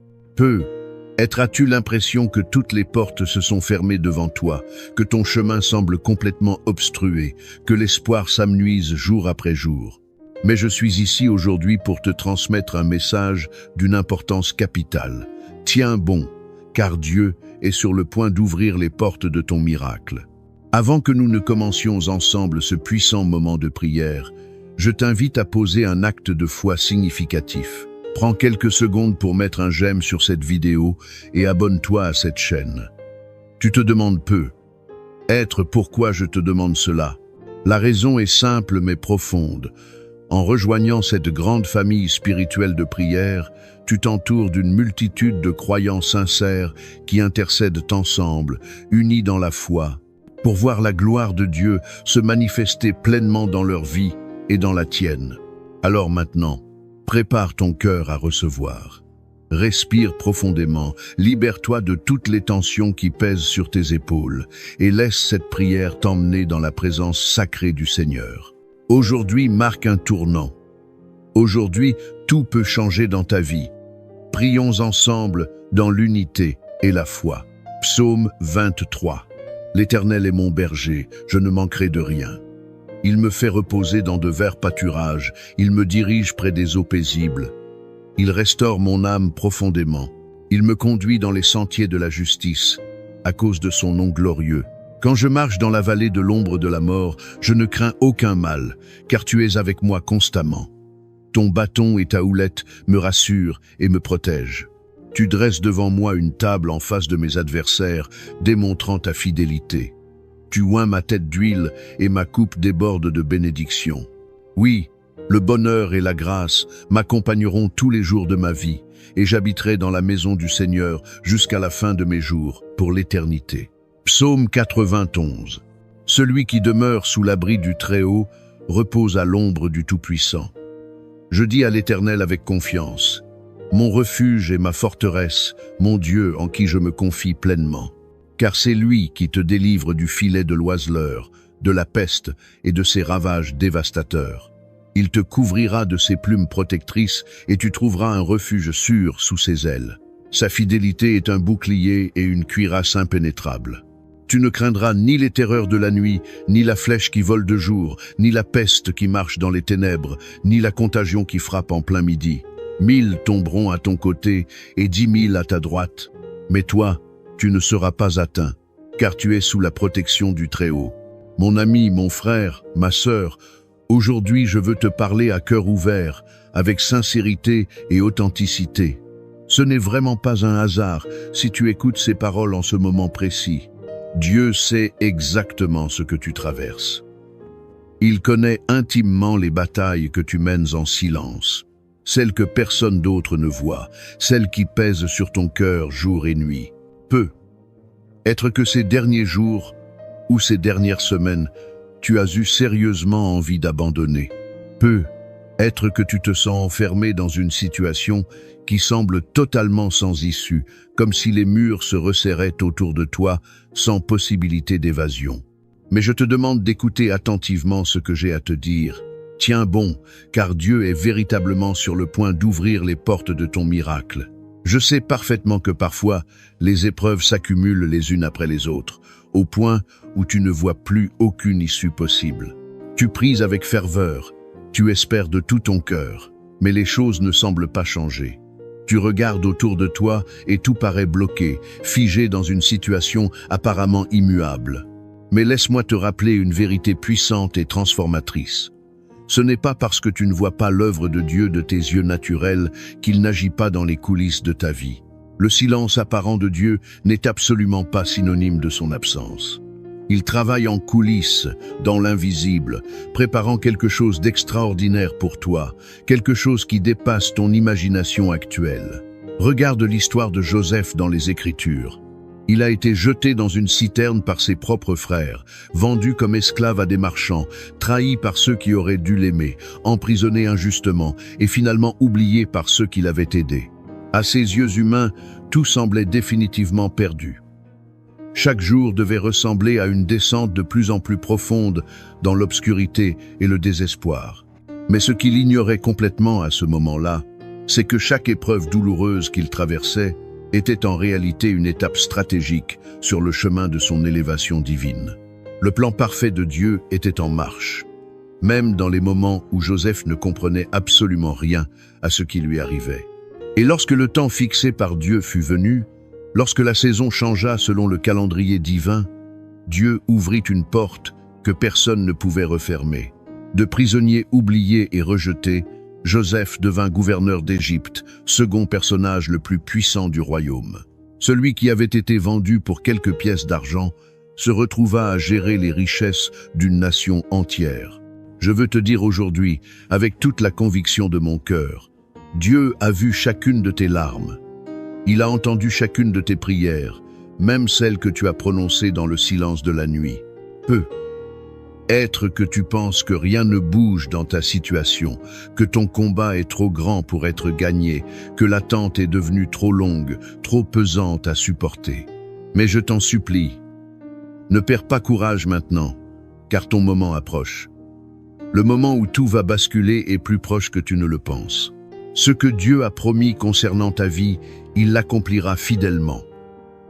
S1: As-tu l'impression que toutes les portes se sont fermées devant toi, que ton chemin semble complètement obstrué, que l'espoir s'amenuise jour après jour? Mais je suis ici aujourd'hui pour te transmettre un message d'une importance capitale. Tiens bon, car Dieu est sur le point d'ouvrir les portes de ton miracle. Avant que nous ne commencions ensemble ce puissant moment de prière, je t'invite à poser un acte de foi significatif. Prends quelques secondes pour mettre un j'aime sur cette vidéo et abonne-toi à cette chaîne. Tu te demandes pourquoi je te demande cela? La raison est simple mais profonde. En rejoignant cette grande famille spirituelle de prière, tu t'entoures d'une multitude de croyants sincères qui intercèdent ensemble, unis dans la foi, pour voir la gloire de Dieu se manifester pleinement dans leur vie et dans la tienne. Alors maintenant, prépare ton cœur à recevoir. Respire profondément, libère-toi de toutes les tensions qui pèsent sur tes épaules et laisse cette prière t'emmener dans la présence sacrée du Seigneur. Aujourd'hui marque un tournant. Aujourd'hui, tout peut changer dans ta vie. Prions ensemble dans l'unité et la foi. Psaume 23. L'Éternel est mon berger, je ne manquerai de rien. Il me fait reposer dans de verts pâturages, il me dirige près des eaux paisibles. Il restaure mon âme profondément. Il me conduit dans les sentiers de la justice, à cause de son nom glorieux. Quand je marche dans la vallée de l'ombre de la mort, je ne crains aucun mal, car tu es avec moi constamment. Ton bâton et ta houlette me rassurent et me protègent. Tu dresses devant moi une table en face de mes adversaires, démontrant ta fidélité. Tu oins ma tête d'huile et ma coupe déborde de bénédictions. Oui, le bonheur et la grâce m'accompagneront tous les jours de ma vie, et j'habiterai dans la maison du Seigneur jusqu'à la fin de mes jours, pour l'éternité. Psaume 91. Celui qui demeure sous l'abri du Très-Haut repose à l'ombre du Tout-Puissant. Je dis à l'Éternel avec confiance, mon refuge et ma forteresse, mon Dieu en qui je me confie pleinement. Car c'est lui qui te délivre du filet de l'oiseleur, de la peste et de ses ravages dévastateurs. Il te couvrira de ses plumes protectrices et tu trouveras un refuge sûr sous ses ailes. Sa fidélité est un bouclier et une cuirasse impénétrable. Tu ne craindras ni les terreurs de la nuit, ni la flèche qui vole de jour, ni la peste qui marche dans les ténèbres, ni la contagion qui frappe en plein midi. 1000 tomberont à ton côté et 10 000 à ta droite. Mais toi, tu ne seras pas atteint, car tu es sous la protection du Très-Haut. Mon ami, mon frère, ma sœur, aujourd'hui je veux te parler à cœur ouvert, avec sincérité et authenticité. Ce n'est vraiment pas un hasard si tu écoutes ces paroles en ce moment précis. Dieu sait exactement ce que tu traverses. Il connaît intimement les batailles que tu mènes en silence, celles que personne d'autre ne voit, celles qui pèsent sur ton cœur jour et nuit. Peut être que ces derniers jours ou ces dernières semaines, tu as eu sérieusement envie d'abandonner. Peut être que tu te sens enfermé dans une situation qui semble totalement sans issue, comme si les murs se resserraient autour de toi sans possibilité d'évasion. Mais je te demande d'écouter attentivement ce que j'ai à te dire. Tiens bon, car Dieu est véritablement sur le point d'ouvrir les portes de ton miracle. Je sais parfaitement que parfois, les épreuves s'accumulent les unes après les autres, au point où tu ne vois plus aucune issue possible. Tu pries avec ferveur, tu espères de tout ton cœur, mais les choses ne semblent pas changer. Tu regardes autour de toi et tout paraît bloqué, figé dans une situation apparemment immuable. Mais laisse-moi te rappeler une vérité puissante et transformatrice. Ce n'est pas parce que tu ne vois pas l'œuvre de Dieu de tes yeux naturels qu'il n'agit pas dans les coulisses de ta vie. Le silence apparent de Dieu n'est absolument pas synonyme de son absence. Il travaille en coulisses, dans l'invisible, préparant quelque chose d'extraordinaire pour toi, quelque chose qui dépasse ton imagination actuelle. Regarde l'histoire de Joseph dans les Écritures. Il a été jeté dans une citerne par ses propres frères, vendu comme esclave à des marchands, trahi par ceux qui auraient dû l'aimer, emprisonné injustement et finalement oublié par ceux qui l'avaient aidé. À ses yeux humains, tout semblait définitivement perdu. Chaque jour devait ressembler à une descente de plus en plus profonde dans l'obscurité et le désespoir. Mais ce qu'il ignorait complètement à ce moment-là, c'est que chaque épreuve douloureuse qu'il traversait était en réalité une étape stratégique sur le chemin de son élévation divine. Le plan parfait de Dieu était en marche, même dans les moments où Joseph ne comprenait absolument rien à ce qui lui arrivait. Et lorsque le temps fixé par Dieu fut venu, lorsque la saison changea selon le calendrier divin, Dieu ouvrit une porte que personne ne pouvait refermer. De prisonnier oublié et rejeté, Joseph devint gouverneur d'Égypte, second personnage le plus puissant du royaume. Celui qui avait été vendu pour quelques pièces d'argent se retrouva à gérer les richesses d'une nation entière. Je veux te dire aujourd'hui, avec toute la conviction de mon cœur, Dieu a vu chacune de tes larmes. Il a entendu chacune de tes prières, même celles que tu as prononcées dans le silence de la nuit. Peut être que tu penses que rien ne bouge dans ta situation, que ton combat est trop grand pour être gagné, que l'attente est devenue trop longue, trop pesante à supporter. Mais je t'en supplie, ne perds pas courage maintenant, car ton moment approche. Le moment où tout va basculer est plus proche que tu ne le penses. Ce que Dieu a promis concernant ta vie, il l'accomplira fidèlement.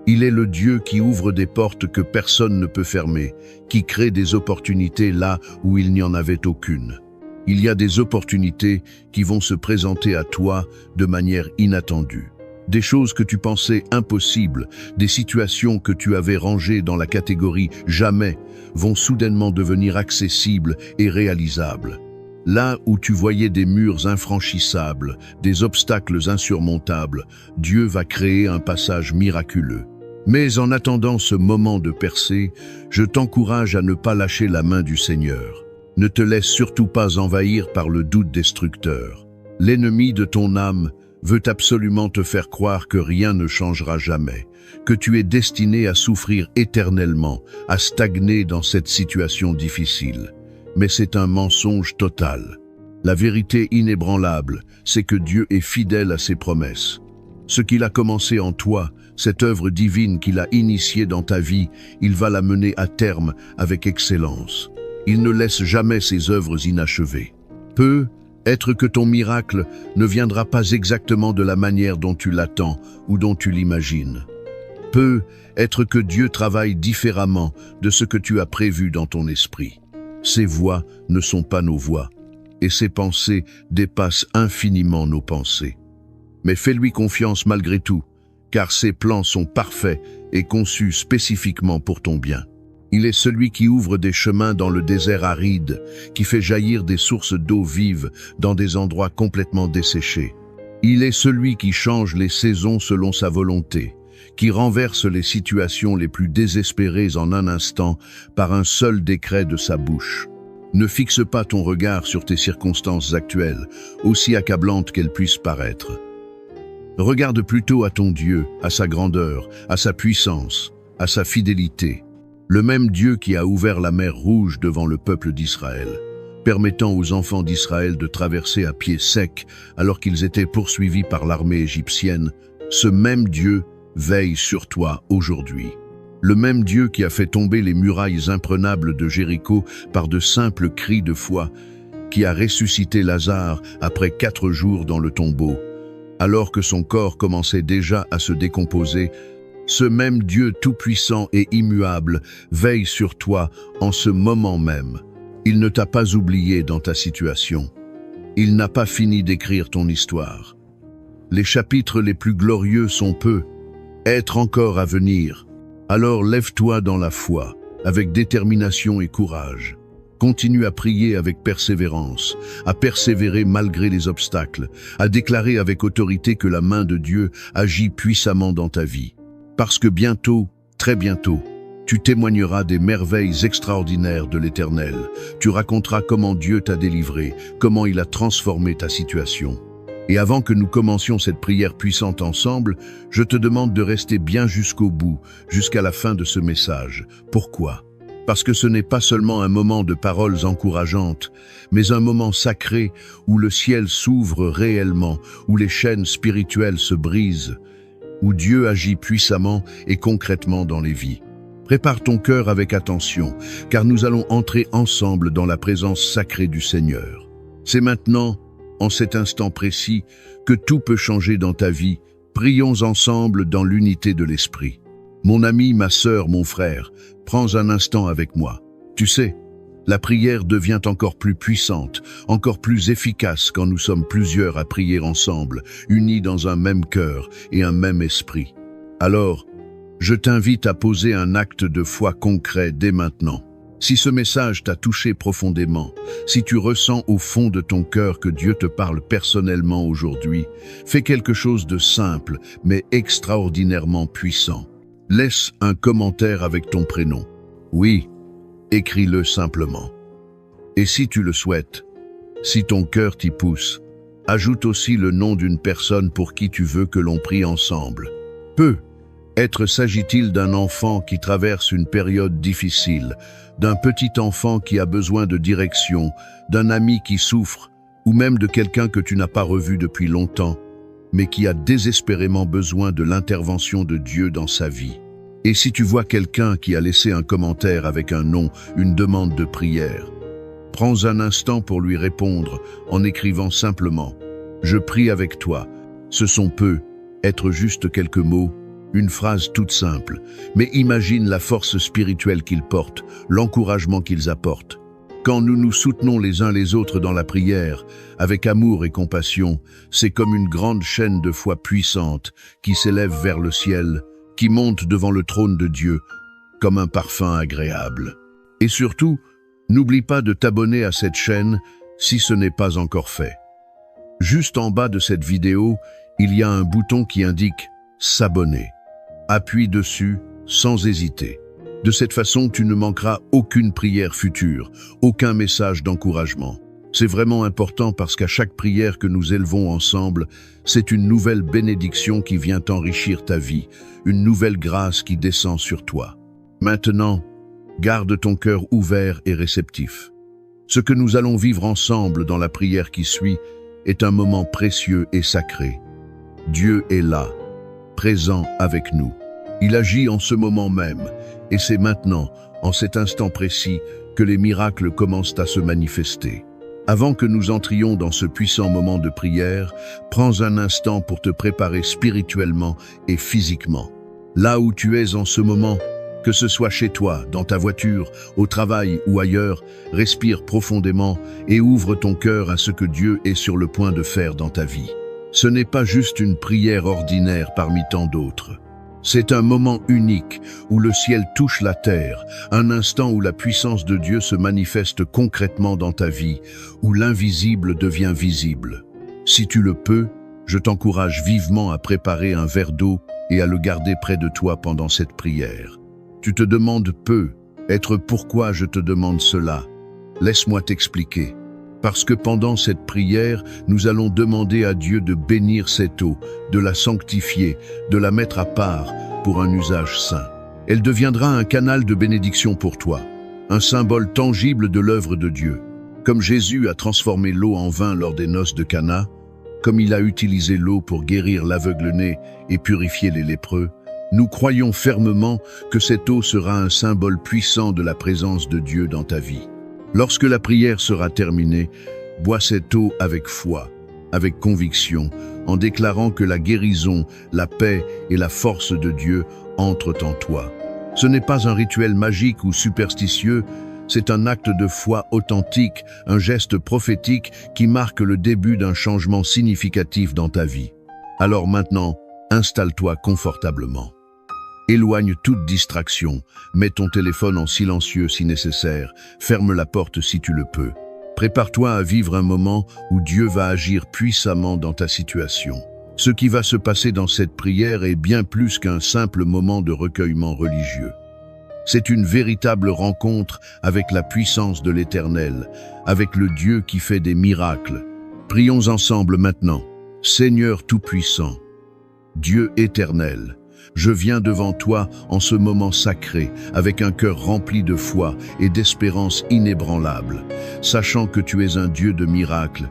S1: Il est le Dieu qui ouvre des portes que personne ne peut fermer, qui crée des opportunités là où il n'y en avait aucune. Il y a des opportunités qui vont se présenter à toi de manière inattendue. Des choses que tu pensais impossibles, des situations que tu avais rangées dans la catégorie « jamais » vont soudainement devenir accessibles et réalisables. Là où tu voyais des murs infranchissables, des obstacles insurmontables, Dieu va créer un passage miraculeux. Mais en attendant ce moment de percée, je t'encourage à ne pas lâcher la main du Seigneur. Ne te laisse surtout pas envahir par le doute destructeur. L'ennemi de ton âme veut absolument te faire croire que rien ne changera jamais, que tu es destiné à souffrir éternellement, à stagner dans cette situation difficile. Mais c'est un mensonge total. La vérité inébranlable, c'est que Dieu est fidèle à ses promesses. Ce qu'il a commencé en toi, cette œuvre divine qu'il a initiée dans ta vie, il va la mener à terme avec excellence. Il ne laisse jamais ses œuvres inachevées. Peut être que ton miracle ne viendra pas exactement de la manière dont tu l'attends ou dont tu l'imagines. Peut être que Dieu travaille différemment de ce que tu as prévu dans ton esprit. Ses voies ne sont pas nos voies, et ses pensées dépassent infiniment nos pensées. Mais fais-lui confiance malgré tout, car ses plans sont parfaits et conçus spécifiquement pour ton bien. Il est celui qui ouvre des chemins dans le désert aride, qui fait jaillir des sources d'eau vive dans des endroits complètement desséchés. Il est celui qui change les saisons selon sa volonté, qui renverse les situations les plus désespérées en un instant par un seul décret de sa bouche. Ne fixe pas ton regard sur tes circonstances actuelles, aussi accablantes qu'elles puissent paraître. Regarde plutôt à ton Dieu, à sa grandeur, à sa puissance, à sa fidélité. Le même Dieu qui a ouvert la mer Rouge devant le peuple d'Israël, permettant aux enfants d'Israël de traverser à pied sec alors qu'ils étaient poursuivis par l'armée égyptienne, ce même Dieu veille sur toi aujourd'hui. Le même Dieu qui a fait tomber les murailles imprenables de Jéricho par de simples cris de foi, qui a ressuscité Lazare après 4 jours dans le tombeau, alors que son corps commençait déjà à se décomposer, ce même Dieu tout-puissant et immuable veille sur toi en ce moment même. Il ne t'a pas oublié dans ta situation. Il n'a pas fini d'écrire ton histoire. Les chapitres les plus glorieux sont peu, être encore à venir. Alors lève-toi dans la foi, avec détermination et courage. Continue à prier avec persévérance, à persévérer malgré les obstacles, à déclarer avec autorité que la main de Dieu agit puissamment dans ta vie. Parce que bientôt, très bientôt, tu témoigneras des merveilles extraordinaires de l'Éternel. Tu raconteras comment Dieu t'a délivré, comment il a transformé ta situation. Et avant que nous commencions cette prière puissante ensemble, je te demande de rester bien jusqu'au bout, jusqu'à la fin de ce message. Pourquoi ? Parce que ce n'est pas seulement un moment de paroles encourageantes, mais un moment sacré où le ciel s'ouvre réellement, où les chaînes spirituelles se brisent, où Dieu agit puissamment et concrètement dans les vies. Prépare ton cœur avec attention, car nous allons entrer ensemble dans la présence sacrée du Seigneur. C'est maintenant, en cet instant précis, que tout peut changer dans ta vie. Prions ensemble dans l'unité de l'Esprit. Mon ami, ma sœur, mon frère, prends un instant avec moi. Tu sais, la prière devient encore plus puissante, encore plus efficace quand nous sommes plusieurs à prier ensemble, unis dans un même cœur et un même esprit. Alors, je t'invite à poser un acte de foi concret dès maintenant. Si ce message t'a touché profondément, si tu ressens au fond de ton cœur que Dieu te parle personnellement aujourd'hui, fais quelque chose de simple, mais extraordinairement puissant. Laisse un commentaire avec ton prénom. Oui, écris-le simplement. Et si tu le souhaites, si ton cœur t'y pousse, ajoute aussi le nom d'une personne pour qui tu veux que l'on prie ensemble. Peut-être s'agit-il d'un enfant qui traverse une période difficile, d'un petit enfant qui a besoin de direction, d'un ami qui souffre, ou même de quelqu'un que tu n'as pas revu depuis longtemps, mais qui a désespérément besoin de l'intervention de Dieu dans sa vie. Et si tu vois quelqu'un qui a laissé un commentaire avec un nom, une demande de prière, prends un instant pour lui répondre en écrivant simplement « Je prie avec toi ». Ce sont être juste quelques mots, une phrase toute simple, mais imagine la force spirituelle qu'ils portent, l'encouragement qu'ils apportent. Quand nous nous soutenons les uns les autres dans la prière, avec amour et compassion, c'est comme une grande chaîne de foi puissante qui s'élève vers le ciel, qui monte devant le trône de Dieu, comme un parfum agréable. Et surtout, n'oublie pas de t'abonner à cette chaîne si ce n'est pas encore fait. Juste en bas de cette vidéo, il y a un bouton qui indique « S'abonner ». Appuie dessus sans hésiter. De cette façon, tu ne manqueras aucune prière future, aucun message d'encouragement. C'est vraiment important parce qu'à chaque prière que nous élevons ensemble, c'est une nouvelle bénédiction qui vient enrichir ta vie, une nouvelle grâce qui descend sur toi. Maintenant, garde ton cœur ouvert et réceptif. Ce que nous allons vivre ensemble dans la prière qui suit est un moment précieux et sacré. Dieu est là, présent avec nous. Il agit en ce moment même, et c'est maintenant, en cet instant précis, que les miracles commencent à se manifester. Avant que nous entrions dans ce puissant moment de prière, prends un instant pour te préparer spirituellement et physiquement. Là où tu es en ce moment, que ce soit chez toi, dans ta voiture, au travail ou ailleurs, respire profondément et ouvre ton cœur à ce que Dieu est sur le point de faire dans ta vie. Ce n'est pas juste une prière ordinaire parmi tant d'autres. C'est un moment unique où le ciel touche la terre, un instant où la puissance de Dieu se manifeste concrètement dans ta vie, où l'invisible devient visible. Si tu le peux, je t'encourage vivement à préparer un verre d'eau et à le garder près de toi pendant cette prière. Tu te demandes peut-être pourquoi je te demande cela. Laisse-moi t'expliquer. Parce que pendant cette prière, nous allons demander à Dieu de bénir cette eau, de la sanctifier, de la mettre à part pour un usage saint. Elle deviendra un canal de bénédiction pour toi, un symbole tangible de l'œuvre de Dieu. Comme Jésus a transformé l'eau en vin lors des noces de Cana, comme il a utilisé l'eau pour guérir l'aveugle-né et purifier les lépreux, nous croyons fermement que cette eau sera un symbole puissant de la présence de Dieu dans ta vie. Lorsque la prière sera terminée, bois cette eau avec foi, avec conviction, en déclarant que la guérison, la paix et la force de Dieu entrent en toi. Ce n'est pas un rituel magique ou superstitieux, c'est un acte de foi authentique, un geste prophétique qui marque le début d'un changement significatif dans ta vie. Alors maintenant, installe-toi confortablement. Éloigne toute distraction, mets ton téléphone en silencieux si nécessaire, ferme la porte si tu le peux. Prépare-toi à vivre un moment où Dieu va agir puissamment dans ta situation. Ce qui va se passer dans cette prière est bien plus qu'un simple moment de recueillement religieux. C'est une véritable rencontre avec la puissance de l'Éternel, avec le Dieu qui fait des miracles. Prions ensemble maintenant. Seigneur Tout-Puissant, Dieu éternel, je viens devant toi en ce moment sacré, avec un cœur rempli de foi et d'espérance inébranlable, sachant que tu es un Dieu de miracles,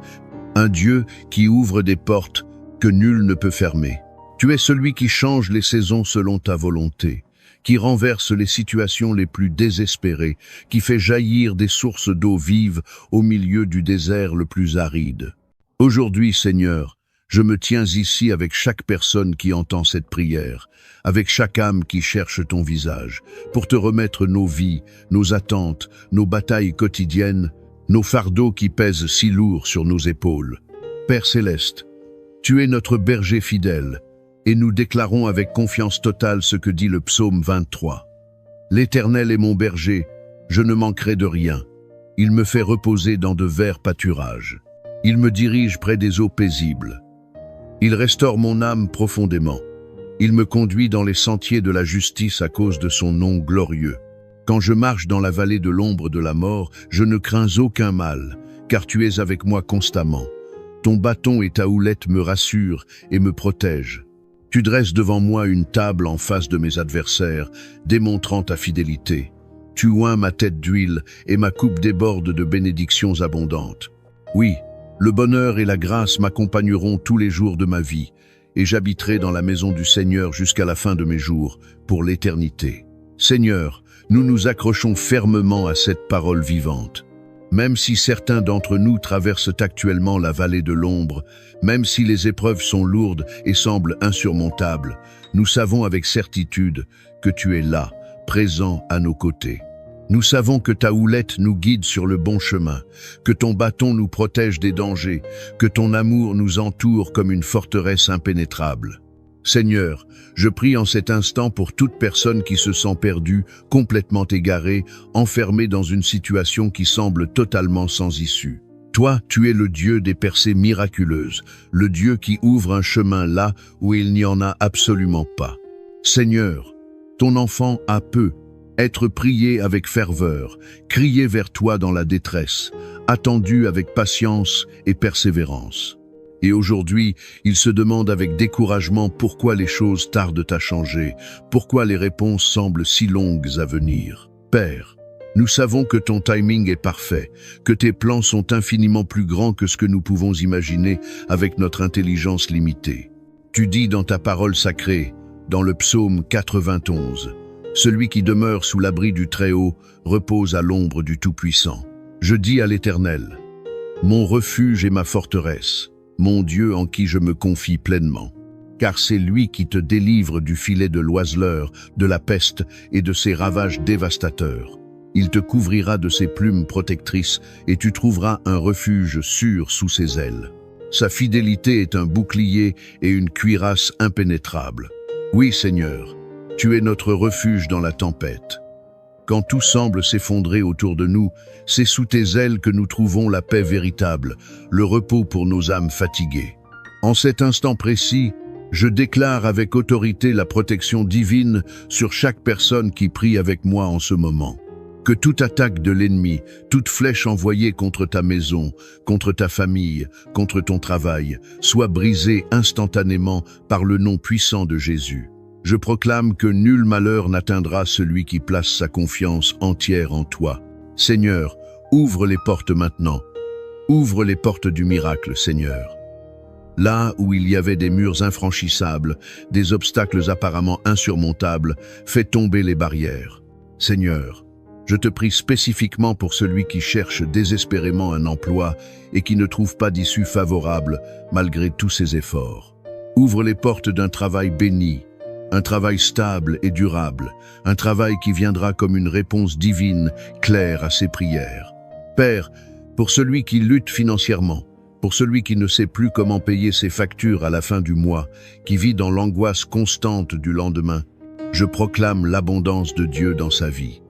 S1: un Dieu qui ouvre des portes que nul ne peut fermer. Tu es celui qui change les saisons selon ta volonté, qui renverse les situations les plus désespérées, qui fait jaillir des sources d'eau vive au milieu du désert le plus aride. Aujourd'hui, Seigneur, je me tiens ici avec chaque personne qui entend cette prière, avec chaque âme qui cherche ton visage, pour te remettre nos vies, nos attentes, nos batailles quotidiennes, nos fardeaux qui pèsent si lourd sur nos épaules. Père Céleste, tu es notre berger fidèle, et nous déclarons avec confiance totale ce que dit le psaume 23. L'Éternel est mon berger, je ne manquerai de rien. Il me fait reposer dans de verts pâturages. Il me dirige près des eaux paisibles. Il restaure mon âme profondément. Il me conduit dans les sentiers de la justice à cause de son nom glorieux. Quand je marche dans la vallée de l'ombre de la mort, je ne crains aucun mal, car tu es avec moi constamment. Ton bâton et ta houlette me rassurent et me protègent. Tu dresses devant moi une table en face de mes adversaires, démontrant ta fidélité. Tu oins ma tête d'huile et ma coupe déborde de bénédictions abondantes. Oui, le bonheur et la grâce m'accompagneront tous les jours de ma vie, et j'habiterai dans la maison du Seigneur jusqu'à la fin de mes jours, pour l'éternité. Seigneur, nous nous accrochons fermement à cette parole vivante. Même si certains d'entre nous traversent actuellement la vallée de l'ombre, même si les épreuves sont lourdes et semblent insurmontables, nous savons avec certitude que tu es là, présent à nos côtés. Nous savons que ta houlette nous guide sur le bon chemin, que ton bâton nous protège des dangers, que ton amour nous entoure comme une forteresse impénétrable. Seigneur, je prie en cet instant pour toute personne qui se sent perdue, complètement égarée, enfermée dans une situation qui semble totalement sans issue. Toi, tu es le Dieu des percées miraculeuses, le Dieu qui ouvre un chemin là où il n'y en a absolument pas. Seigneur, ton enfant a peu être prié avec ferveur, crié vers toi dans la détresse, attendu avec patience et persévérance. Et aujourd'hui, il se demande avec découragement pourquoi les choses tardent à changer, pourquoi les réponses semblent si longues à venir. Père, nous savons que ton timing est parfait, que tes plans sont infiniment plus grands que ce que nous pouvons imaginer avec notre intelligence limitée. Tu dis dans ta parole sacrée, dans le psaume 91, « Celui qui demeure sous l'abri du Très-Haut repose à l'ombre du Tout-Puissant. Je dis à l'Éternel, mon refuge et ma forteresse, mon Dieu en qui je me confie pleinement. Car c'est lui qui te délivre du filet de l'oiseleur, de la peste et de ses ravages dévastateurs. Il te couvrira de ses plumes protectrices et tu trouveras un refuge sûr sous ses ailes. Sa fidélité est un bouclier et une cuirasse impénétrable. Oui, Seigneur, tu es notre refuge dans la tempête. Quand tout semble s'effondrer autour de nous, c'est sous tes ailes que nous trouvons la paix véritable, le repos pour nos âmes fatiguées. En cet instant précis, je déclare avec autorité la protection divine sur chaque personne qui prie avec moi en ce moment. Que toute attaque de l'ennemi, toute flèche envoyée contre ta maison, contre ta famille, contre ton travail, soit brisée instantanément par le nom puissant de Jésus. Je proclame que nul malheur n'atteindra celui qui place sa confiance entière en toi. Seigneur, ouvre les portes maintenant. Ouvre les portes du miracle, Seigneur. Là où il y avait des murs infranchissables, des obstacles apparemment insurmontables, fais tomber les barrières. Seigneur, je te prie spécifiquement pour celui qui cherche désespérément un emploi et qui ne trouve pas d'issue favorable malgré tous ses efforts. Ouvre les portes d'un travail béni, un travail stable et durable, un travail qui viendra comme une réponse divine, claire à ses prières. Père, pour celui qui lutte financièrement, pour celui qui ne sait plus comment payer ses factures à la fin du mois, qui vit dans l'angoisse constante du lendemain, je proclame l'abondance de Dieu dans sa vie.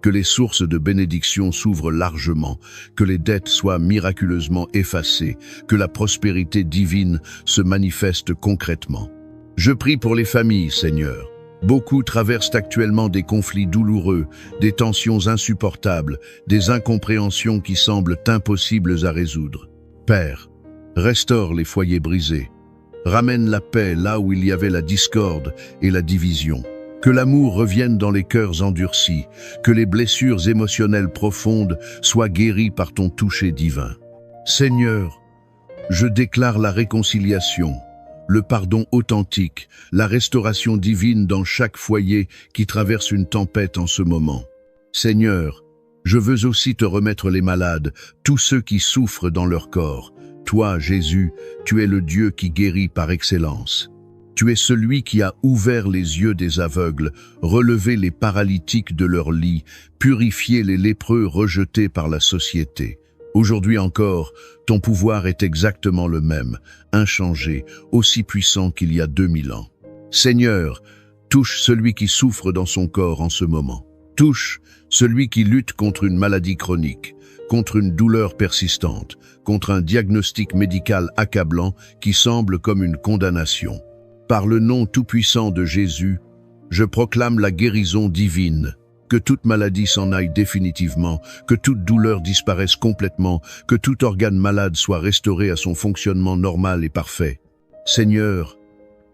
S1: Que les sources de bénédiction s'ouvrent largement, que les dettes soient miraculeusement effacées, que la prospérité divine se manifeste concrètement. Je prie pour les familles, Seigneur. Beaucoup traversent actuellement des conflits douloureux, des tensions insupportables, des incompréhensions qui semblent impossibles à résoudre. Père, restaure les foyers brisés. Ramène la paix là où il y avait la discorde et la division. Que l'amour revienne dans les cœurs endurcis, que les blessures émotionnelles profondes soient guéries par ton toucher divin. Seigneur, je déclare la réconciliation, le pardon authentique, la restauration divine dans chaque foyer qui traverse une tempête en ce moment. Seigneur, je veux aussi te remettre les malades, tous ceux qui souffrent dans leur corps. Toi, Jésus, tu es le Dieu qui guérit par excellence. Tu es celui qui a ouvert les yeux des aveugles, relevé les paralytiques de leur lit, purifié les lépreux rejetés par la société. Aujourd'hui encore, ton pouvoir est exactement le même, inchangé, aussi puissant qu'il y a 2000 ans. Seigneur, touche celui qui souffre dans son corps en ce moment. Touche celui qui lutte contre une maladie chronique, contre une douleur persistante, contre un diagnostic médical accablant qui semble comme une condamnation. Par le nom tout-puissant de Jésus, je proclame la guérison divine. Que toute maladie s'en aille définitivement, que toute douleur disparaisse complètement, que tout organe malade soit restauré à son fonctionnement normal et parfait. Seigneur,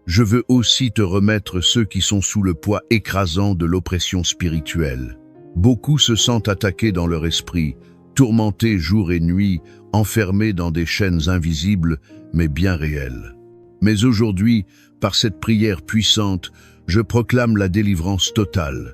S1: je veux aussi te remettre ceux qui sont sous le poids écrasant de l'oppression spirituelle. Beaucoup se sentent attaqués dans leur esprit, tourmentés jour et nuit, enfermés dans des chaînes invisibles, mais bien réelles. Mais aujourd'hui, par cette prière puissante, je proclame la délivrance totale.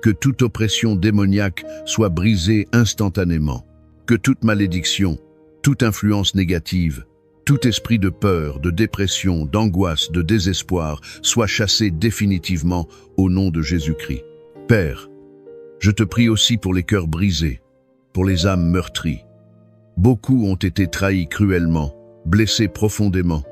S1: Que toute oppression démoniaque soit brisée instantanément. Que toute malédiction, toute influence négative, tout esprit de peur, de dépression, d'angoisse, de désespoir soit chassé définitivement au nom de Jésus-Christ. Père, je te prie aussi pour les cœurs brisés, pour les âmes meurtries. Beaucoup ont été trahis cruellement, blessés profondément,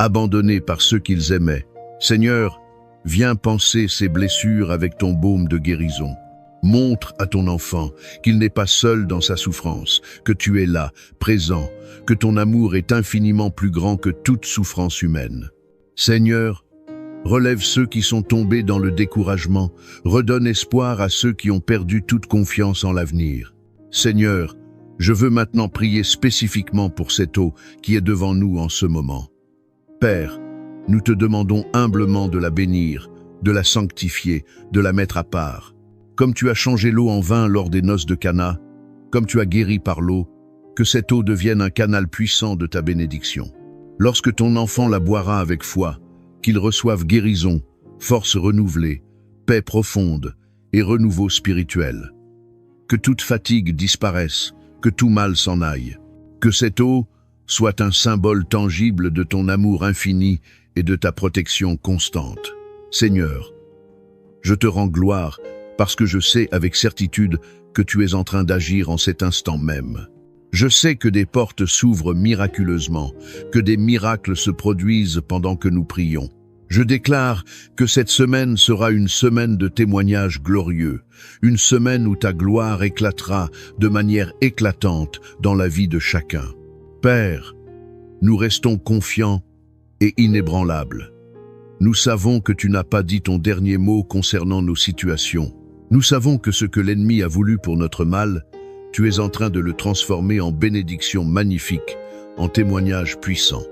S1: abandonnés par ceux qu'ils aimaient. Seigneur, viens panser ces blessures avec ton baume de guérison. Montre à ton enfant qu'il n'est pas seul dans sa souffrance, que tu es là, présent, que ton amour est infiniment plus grand que toute souffrance humaine. Seigneur, relève ceux qui sont tombés dans le découragement, redonne espoir à ceux qui ont perdu toute confiance en l'avenir. Seigneur, je veux maintenant prier spécifiquement pour cette eau qui est devant nous en ce moment. Père, nous te demandons humblement de la bénir, de la sanctifier, de la mettre à part. Comme tu as changé l'eau en vin lors des noces de Cana, comme tu as guéri par l'eau, que cette eau devienne un canal puissant de ta bénédiction. Lorsque ton enfant la boira avec foi, qu'il reçoive guérison, force renouvelée, paix profonde et renouveau spirituel. Que toute fatigue disparaisse, que tout mal s'en aille. Que cette eau soit un symbole tangible de ton amour infini et de ta protection constante. Seigneur, je te rends gloire parce que je sais avec certitude que tu es en train d'agir en cet instant même. Je sais que des portes s'ouvrent miraculeusement, que des miracles se produisent pendant que nous prions. Je déclare que cette semaine sera une semaine de témoignages glorieux, une semaine où ta gloire éclatera de manière éclatante dans la vie de chacun. Père, nous restons confiants et inébranlables. Nous savons que tu n'as pas dit ton dernier mot concernant nos situations. Nous savons que ce que l'ennemi a voulu pour notre mal, tu es en train de le transformer en bénédiction magnifique, en témoignage puissant.